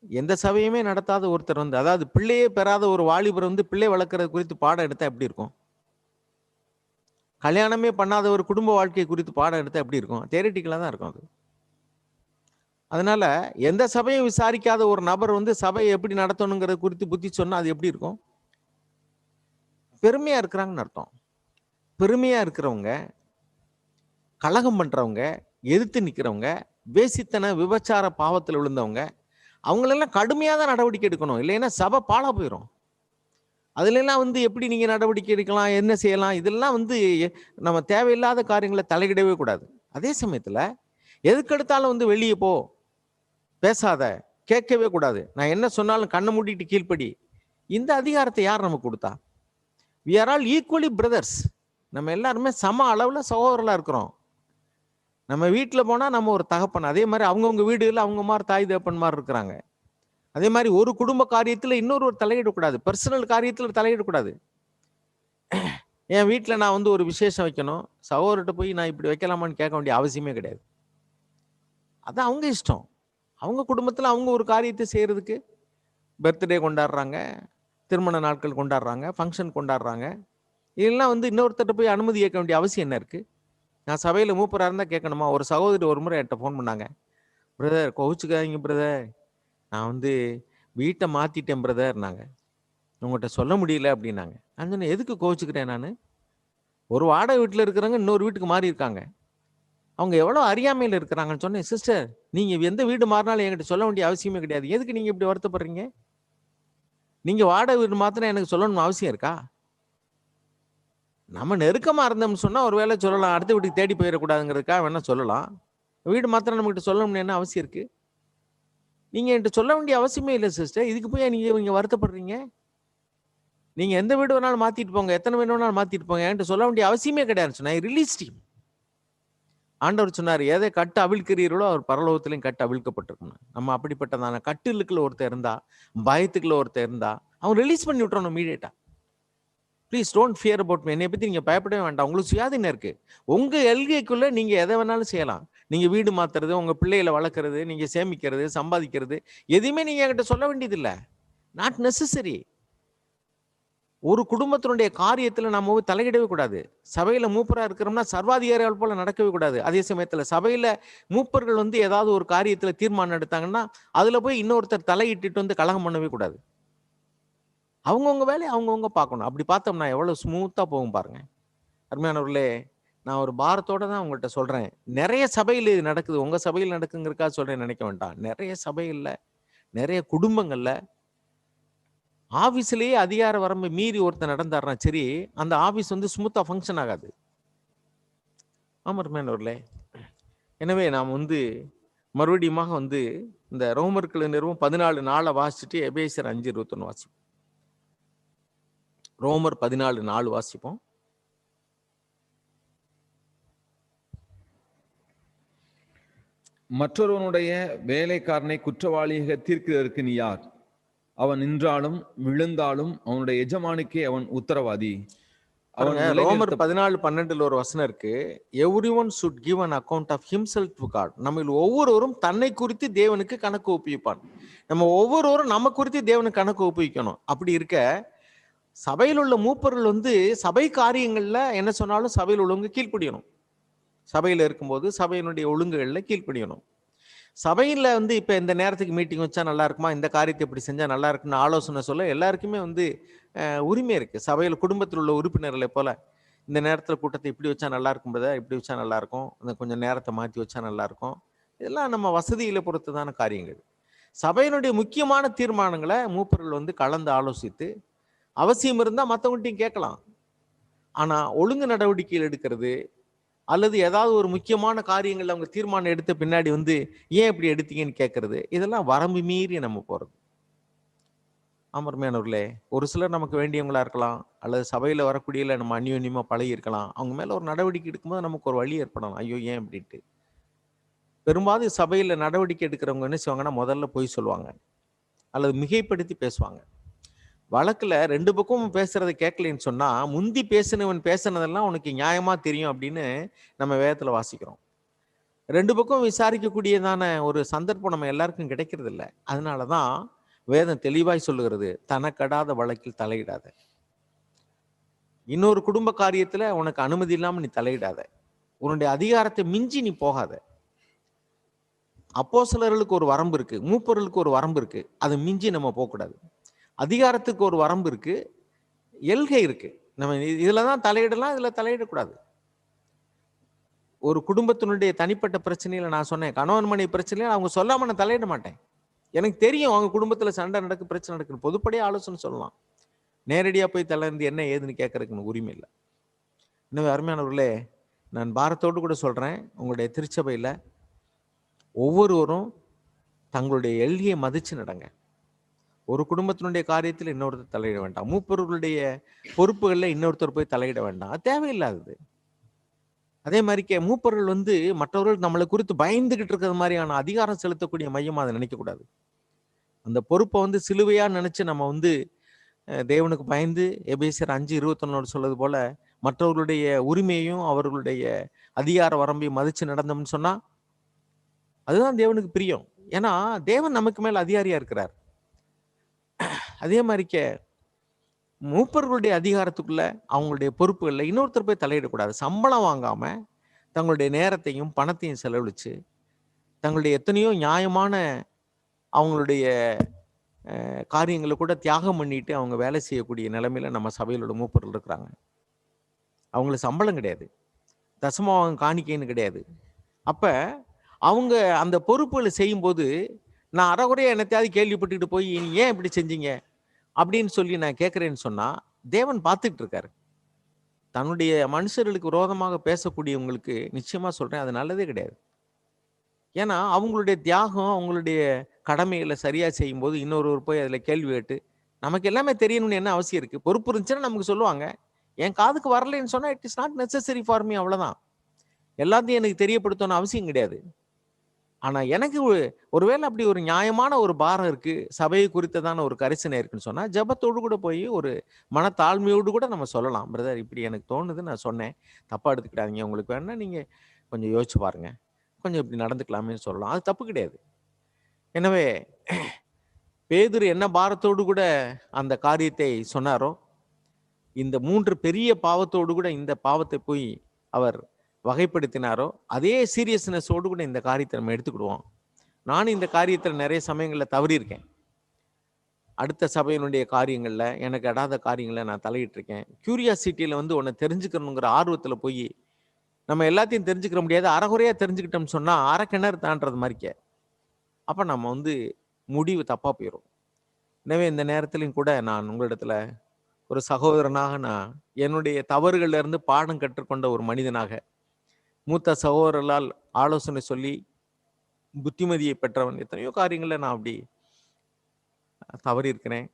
எந்த சபையுமே நடத்தாத ஒருத்தர் வந்து, அதாவது பிள்ளையே பெறாத ஒரு வாலிபர் வந்து பிள்ளை வளர்க்கறது குறித்து பாடம் எடுத்தா எப்படி இருக்கும்? கல்யாணமே பண்ணாத ஒரு குடும்ப வாழ்க்கை குறித்து பாடம் எடுத்தா எப்படி இருக்கும்? தியரிட்டிக்கலா தான் இருக்கும் அது. அதனால எந்த சபையும் விசாரிக்காத ஒரு நபர் வந்து சபையை எப்படி நடத்தணுங்கிறத குறித்து புத்தி சொன்னா அது எப்படி இருக்கும்? பெருமையா இருக்கிறாங்கன்னு அர்த்தம். பெருமையா இருக்கிறவங்க, கலகம் பண்றவங்க, எதிர்த்து நிக்கிறவங்க, வேசித்தன விபச்சார பாவத்தில் விழுந்தவங்க, அவங்களெல்லாம் கடுமையாக தான் நடவடிக்கை எடுக்கணும். இல்லைன்னா சபை பாழா போயிடும். அதுல எல்லாம் வந்து எப்படி நீங்க நடவடிக்கை எடுக்கலாம், என்ன செய்யலாம், இதெல்லாம் வந்து நம்ம தேவையில்லாத காரியங்களை தலையிடவே கூடாது. அதே சமயத்துல எதுக்கெடுத்தாலும் வந்து வெளியே போ, பேசாத, கேட்கவே கூடாது, நான் என்ன சொன்னாலும் கண்ணை மூடிட்டு கீழ்ப்படி, இந்த அதிகாரத்தை யார் நமக்கு கொடுத்தா? we are all equally brothers. நம்ம எல்லாருமே சம அளவுல சகோதரர்களா இருக்கிறோம். நம்ம வீட்டில் போனா நம்ம ஒரு தகப்பன், அதே மாதிரி அவங்கவுங்க வீடுகளில் அவங்க மாதிரி தாய் தகப்பன் மாதிரி இருக்கிறாங்க. அதே மாதிரி ஒரு குடும்ப காரியத்துல இன்னொரு தலையிடக்கூடாது, பர்சனல் காரியத்துல தலையிடக்கூடாது. என் வீட்டில் நான் வந்து ஒரு விசேஷம் வைக்கணும், சகோதரர்கிட்ட போய் நான் இப்படி வைக்கலாமான்னு கேட்க வேண்டிய அவசியமே கிடையாது. அது அவங்க இஷ்டம். அவங்க குடும்பத்தில் அவங்க ஒரு காரியத்தை செய்யறதுக்கு பர்த்டே கொண்டாடுறாங்க, திருமண நாட்கள் கொண்டாடுறாங்க, ஃபங்க்ஷன் கொண்டாடுறாங்க. இதெல்லாம் வந்து இன்னொருத்தட்ட போய் அனுமதி கேட்க வேண்டிய அவசியம் என்ன இருக்கு? நான் சபையில் மூப்பராக இருந்தால் கேட்கணுமா? ஒரு சகோதரி ஒரு முறை என்கிட்ட ஃபோன் பண்ணாங்க, பிரதர் கோவிச்சுக்காதீங்க பிரதர், நான் வந்து வீட்டை மாற்றிட்டேன் பிரதர், நாங்கள் உங்கள்கிட்ட சொல்ல முடியல அப்படின்னாங்க. நான் சொன்னேன் எதுக்கு கோவிச்சுக்கிறேன் நான்? ஒரு வாடகை வீட்டில் இருக்கிறவங்க இன்னொரு வீட்டுக்கு மாறி இருக்காங்க, அவங்க எவ்வளோ அறியாமையில் இருக்கிறாங்கன்னு சொன்னேன். சிஸ்டர் நீங்கள் எந்த வீடு மாறினாலும் என்கிட்ட சொல்ல வேண்டிய அவசியமே கிடையாது, எதுக்கு நீங்கள் இப்படி வருத்தப்படுறீங்க? நீங்கள் வாடகை வீடு மாத்திரம் எனக்கு சொல்லணும்னு அவசியம் இருக்கா? நம்ம நெருக்கமாக இருந்தோம்னு சொன்னால் ஒரு வேளை சொல்லலாம், அடுத்த வீட்டுக்கு தேடி போயிடக்கூடாதுங்கிறதுக்காக வேணால் சொல்லலாம். வீடு மாத்திரம் நம்மகிட்ட சொல்லணும்னு என்ன அவசியம் இருக்குது? நீங்கள் என்கிட்ட சொல்ல வேண்டிய அவசியமே இல்லை சிஸ்டர், இதுக்கு போய் நீங்கள் வருத்தப்படுறீங்க? நீங்கள் எந்த வீடு வேணாலும் மாற்றிட்டு போங்க, எத்தனை வீடு வேணாலும் மாற்றிட்டு போங்க, என்கிட்ட சொல்ல வேண்டிய அவசியமே கிடையாது சொன்னா. ரிலீஸ் டீம் ஆண்டவர் சொன்னார், எதை கட்டு அவிழ்க்கிறீர்களோ அவர் பரலோகத்திலையும் கட்டு அவிழ்க்கப்பட்டிருக்கணும். நம்ம அப்படிப்பட்டதான கட்டுலுக்குள்ள ஒருத்தர் இருந்தா, பயத்துக்குள்ள ஒருத்தர் இருந்தா அவன் ரிலீஸ் பண்ணி விட்டுறணும் இமீடியட்டா. Please don't fear about me, என்னை பற்றி நீங்கள் பயப்படவே வேண்டாம், உங்களுக்கு சுயாதீனம் இருக்கு. உங்கள் எல்கைக்குள்ளே நீங்கள் எதை வேணாலும் செய்யலாம். நீங்கள் வீடு மாற்றுறது, உங்கள் பிள்ளைகளை வளர்க்குறது, நீங்கள் சேமிக்கிறது, சம்பாதிக்கிறது, எதுவுமே நீங்கள் என்கிட்ட சொல்ல வேண்டியதில்லை. Not necessary. ஒரு குடும்பத்தினுடைய காரியத்தில் நம்ம போய் தலையிடவே கூடாது. சபையில் மூப்பராக இருக்கிறோம்னா சர்வாதிகாரிகள் போல நடக்கவே கூடாது. அதே சமயத்தில் சபையில் மூப்பர்கள் வந்து ஏதாவது ஒரு காரியத்தில் தீர்மானம் எடுத்தாங்கன்னா அதில் போய் இன்னொருத்தர் தலையிட்டு வந்து கலகம் பண்ணவே கூடாது. அவங்கவுங்க வேலையை அவங்கவுங்க பார்க்கணும். அப்படி பார்த்தோம்னா எவ்வளோ ஸ்மூத்தாக போகும் பாருங்க. அருமையானவர்களே, நான் ஒரு பாரத்தோட தான் உங்கள்கிட்ட சொல்றேன். நிறைய சபையில் இது நடக்குது. உங்க சபையில் நடக்குங்கிறதுக்காக சொல்றேன் நினைக்க வேண்டாம். நிறைய சபைகள்ல, நிறைய குடும்பங்கள்ல, ஆபீஸ்லயே அதிகார வரம்பு மீறி ஒருத்தன் நடந்தாருன்னா சரி, அந்த ஆபீஸ் வந்து ஸ்மூத்தா ஃபங்க்ஷன் ஆகாது. ஆமர்மேனவர்களே, எனவே நாம் வந்து மறுபடியுமாக வந்து இந்த ரோமர்கள் நிறுவம் 14:4 வாசிச்சுட்டு எபேசியர் 5:21 வாசிப்போம். ரோமர் 14:4 வாசிப்போம். மற்றொருவனுடைய வேலைக்காரனை குற்றவாளியாக தீர்க்கிறதற்கு நீ யார்? அவன் நின்றாலும் விழுந்தாலும் அவனுடைய எஜமானுக்கே அவன் உத்தரவாதி. அவன் பாருங்க, ரோமர் 14:12 ஒரு வசனம் இருக்கு. Everyone should give an account of himself to God. நம்ம ஒவ்வொருவரும் தன்னை குறித்து தேவனுக்கு கணக்கு ஒப்புவிப்பான். நம்ம ஒவ்வொருவரும் நம்ம குறித்து தேவனுக்கு கணக்கு ஒப்புவிக்கணும். அப்படி இருக்க சபையில் உள்ள மூப்பர்கள் வந்து சபை காரியங்கள்ல என்ன சொன்னாலும் சபையில் உள்ளவங்க கீழ்ப்படியணும். சபையில் இருக்கும்போது சபையினுடைய ஒழுங்குகளில் கீழ்ப்படியணும். சபையில் வந்து இப்போ இந்த நேரத்துக்கு மீட்டிங் வச்சா நல்லா இருக்குமா, இந்த காரியத்தை இப்படி செஞ்சால் நல்லா இருக்குன்னு ஆலோசனை சொல்ல எல்லாருக்குமே வந்து உரிமை இருக்குது. சபையில் குடும்பத்தில் உள்ள உறுப்பினர்களை போல இந்த நேரத்தில் கூட்டத்தை இப்படி வச்சா நல்லா இருக்கும், இப்படி வச்சா நல்லா இருக்கும், இந்த கொஞ்சம் நேரத்தை மாற்றி வச்சா நல்லா இருக்கும். இதெல்லாம் நம்ம வசதியில் பொறுத்ததான காரியங்கள். சபையினுடைய முக்கியமான தீர்மானங்களை மூப்பர்கள் வந்து கலந்து ஆலோசித்து அவசியம் இருந்தால் மற்றவங்கள்ட்டையும் கேட்கலாம். ஆனால் ஒழுங்கு நடவடிக்கைகள் எடுக்கிறது அல்லது ஏதாவது ஒரு முக்கியமான காரியங்கள் அவங்க தீர்மானம் எடுத்த பின்னாடி வந்து ஏன் இப்படி எடுத்தீங்கன்னு கேட்கறது, இதெல்லாம் வரம்பு மீறி நம்ம போறது. அமர்மையானவர்களே, ஒரு சிலர் நமக்கு வேண்டியவங்களா இருக்கலாம், அல்லது சபையில வரக்கூடியல நம்ம அந்யோன்யமா பழகி இருக்கலாம். அவங்க மேல ஒரு நடவடிக்கை எடுக்கும்போது நமக்கு ஒரு வழி ஏற்படலாம், ஐயோ ஏன் அப்படின்ட்டு. பெரும்பாலும் சபையில நடவடிக்கை எடுக்கிறவங்க என்ன செய்வாங்கன்னா முதல்ல போய் சொல்லுவாங்க அல்லது மிகைப்படுத்தி பேசுவாங்க. வழக்குல 2 பக்கமும் பேசுறதை கேட்கலன்னு சொன்னா முந்தி பேசினவன் பேசினதெல்லாம் உனக்கு நியாயமா தெரியும் அப்படின்னு நம்ம வேதத்துல வாசிக்கிறோம். 2 பக்கம் விசாரிக்கக்கூடியதான ஒரு சந்தர்ப்பம் நம்ம எல்லாருக்கும் கிடைக்கிறது இல்லை. அதனாலதான் வேதம் தெளிவாய் சொல்லுகிறது, தனக்கடாத வழக்கில் தலையிடாத. இன்னொரு குடும்ப காரியத்துல உனக்கு அனுமதி இல்லாம நீ தலையிடாத. உன்னுடைய அதிகாரத்தை மிஞ்சி நீ போகாத. அப்போஸ்தலர்களுக்கு ஒரு வரம்பு இருக்கு, மூப்பர்களுக்கு ஒரு வரம்பு இருக்கு, அதை மிஞ்சி நம்ம போகக்கூடாது. அதிகாரத்துக்கு ஒரு வரம்பு இருக்கு, எல்கை இருக்கு. நம்ம இதுல தான் தலையிடலாம், இதுல தலையிடக்கூடாது. ஒரு குடும்பத்தினுடைய தனிப்பட்ட பிரச்சனையில நான் சொன்னேன், கணவன் மனைவி பிரச்சனையில அவங்க சொல்லாம நான் தலையிட மாட்டேன். எனக்கு தெரியும் அவங்க குடும்பத்துல சண்டை நடக்கு, பிரச்சனை நடக்குன்னு. பொதுப்படியா ஆலோசனை சொல்லலாம். நேரடியா போய் தலைந்து என்ன ஏதுன்னு கேட்கறதுக்கு உரிமை இல்லை. இன்னும் அருமையானவர்களே, நான் பாரத்தோடு கூட சொல்றேன், உங்களுடைய திருச்சபையில ஒவ்வொருவரும் தங்களுடைய எல்கையை மதிச்சு நடங்க. ஒரு குடும்பத்தினுடைய காரியத்தில் இன்னொருத்தர் தலையிட வேண்டாம். மூப்பர்களுடைய பொறுப்புகளில் இன்னொருத்தர் போய் தலையிட வேண்டாம், அது தேவையில்லாதது. அதே மாதிரி மூப்பர்கள் வந்து மற்றவர்கள் நம்மளை குறித்து பயந்துகிட்டு இருக்கிற மாதிரியான அதிகாரம் செலுத்தக்கூடிய மையமா அதை நினைக்கக்கூடாது. அந்த பொறுப்பை வந்து சிலுவையா நினைச்சு நம்ம வந்து தேவனுக்கு பயந்து எபேசியர் 5:21 சொல்வது போல மற்றவர்களுடைய உரிமையையும் அவர்களுடைய அதிகார வரம்பையும் மதிச்சு நடந்தோம்னு சொன்னா அதுதான் தேவனுக்கு பிரியம். ஏன்னா தேவன் நமக்கு மேல அதிகாரியா இருக்கிறார். அதே மாதிரிக்க மூப்பர்களுடைய அதிகாரத்துக்குள்ள அவங்களுடைய பொறுப்புகளில் இன்னொருத்தர் போய் தலையிடக்கூடாது. சம்பளம் வாங்காம தங்களுடைய நேரத்தையும் பணத்தையும் செலவழிச்சு தங்களுடைய எத்தனையோ நியாயமான அவங்களுடைய காரியங்களை கூட தியாகம் பண்ணிட்டு அவங்க வேலை செய்யக்கூடிய நிலைமையில நம்ம சபையிலோட மூப்பர்கள் இருக்கிறாங்க. அவங்களுக்கு சம்பளம் கிடையாது, தசமபாகம் காணிக்கைன்னு கிடையாது. அப்ப அவங்க அந்த பொறுப்புகளை செய்யும்போது நான் அறகுறையா என்னத்தையாவது கேள்விப்பட்டுட்டு போய் ஏன் இப்படி செஞ்சீங்க அப்படின்னு சொல்லி நான் கேட்கிறேன்னு சொன்னா தேவன் பார்த்துட்டு இருக்காரு. தன்னுடைய மனுஷர்களுக்கு விரோதமாக பேசக்கூடியவங்களுக்கு நிச்சயமா சொல்றேன், அது நல்லதே கிடையாது. ஏன்னா அவங்களுடைய தியாகம் அவங்களுடைய கடமைகளை சரியா செய்யும் போது இன்னொருவர் போய் அதுல கேள்வி கேட்டு நமக்கு எல்லாமே தெரியணும்னு என்ன அவசியம் இருக்கு? பொறுப்பு இருந்துச்சுன்னா நமக்கு சொல்லுவாங்க. என் காதுக்கு வரலன்னு சொன்னா it is not necessary for me, அவ்வளவுதான். எல்லாத்தையும் எனக்கு தெரியப்படுத்தணும் அவசியம் கிடையாது. ஆனா எனக்கு ஒருவேளை அப்படி ஒரு நியாயமான ஒரு பாரம் இருக்கு, சபையை குறித்ததான ஒரு கரிசனை இருக்குன்னு சொன்னா ஜபத்தோடு கூட போய் ஒரு மனத்தாழ்மையோடு கூட நம்ம சொல்லலாம், பிரதர் இப்படி எனக்கு தோணுது, நான் சொன்னேன், தப்பா எடுத்துக்கிட்டாதீங்க, உங்களுக்கு வேணா நீங்க கொஞ்சம் யோசிச்சு பாருங்க, கொஞ்சம் இப்படி நடந்துக்கலாமேன்னு சொல்லலாம், அது தப்பு கிடையாது. எனவே பேதுரு என்ன பாரத்தோடு கூட அந்த காரியத்தை சொன்னாரோ, இந்த 3 பெரிய பாவத்தோடு கூட இந்த பாவத்தை போய் அவர் வகைப்படுத்தினாரோ அதே சீரியஸ்னஸோடு கூட இந்த காரியத்தை நம்ம எடுத்துக்கிடுவோம். நானும் இந்த காரியத்தில் நிறைய சமயங்களில் தவறி இருக்கேன். அடுத்த சபையினுடைய காரியங்களில் எனக்கு அடாத காரியங்களை நான் தலையிட்டிருக்கேன். கியூரியாசிட்டியில் வந்து உன்னை தெரிஞ்சுக்கணுங்கிற ஆர்வத்தில் போய் நம்ம எல்லாத்தையும் தெரிஞ்சுக்கிற முடியாது. அரைகுறையா தெரிஞ்சுக்கிட்டோம்னு சொன்னா அரை கிணறு தாண்டறது மாதிரிக்க. அப்ப நம்ம வந்து முடிவு தப்பா போயிரும். எனவே இந்த நேரத்திலும் கூட நான் உங்களிடத்துல ஒரு சகோதரனாக நான் என்னுடைய தவறுகள்ல இருந்து பாடம் கற்றுக்கொண்ட ஒரு மனிதனாக, மூத்த சகோதரர்களால் ஆலோசனை சொல்லி புத்திமதியை பெற்றவன், எத்தனையோ காரியங்கள்ல நான் அப்படி தவறி இருக்கிறேன்.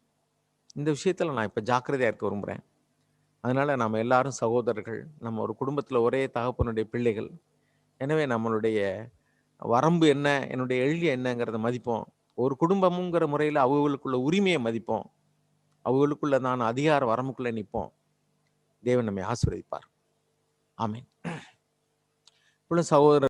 இந்த விஷயத்துல நான் இப்ப ஜாக்கிரதையா இருக்க விரும்புறேன். அதனால நம்ம எல்லாரும் சகோதரர்கள். நம்ம ஒரு குடும்பத்துல ஒரே தகப்பனுடைய பிள்ளைகள். எனவே நம்மளுடைய வரம்பு என்ன, என்னுடைய எல்லை என்னங்கிறத மதிப்போம். ஒரு குடும்பம்ங்கிற முறையில அவங்களுக்குள்ள உரிமையை மதிப்போம். அவங்களுக்குள்ளதான அதிகார வரம்புக்குள்ள நிற்போம். தேவன் நம்மை ஆசீர்வதிப்பார். ஆமென். இப்பொழுது சகோதரர்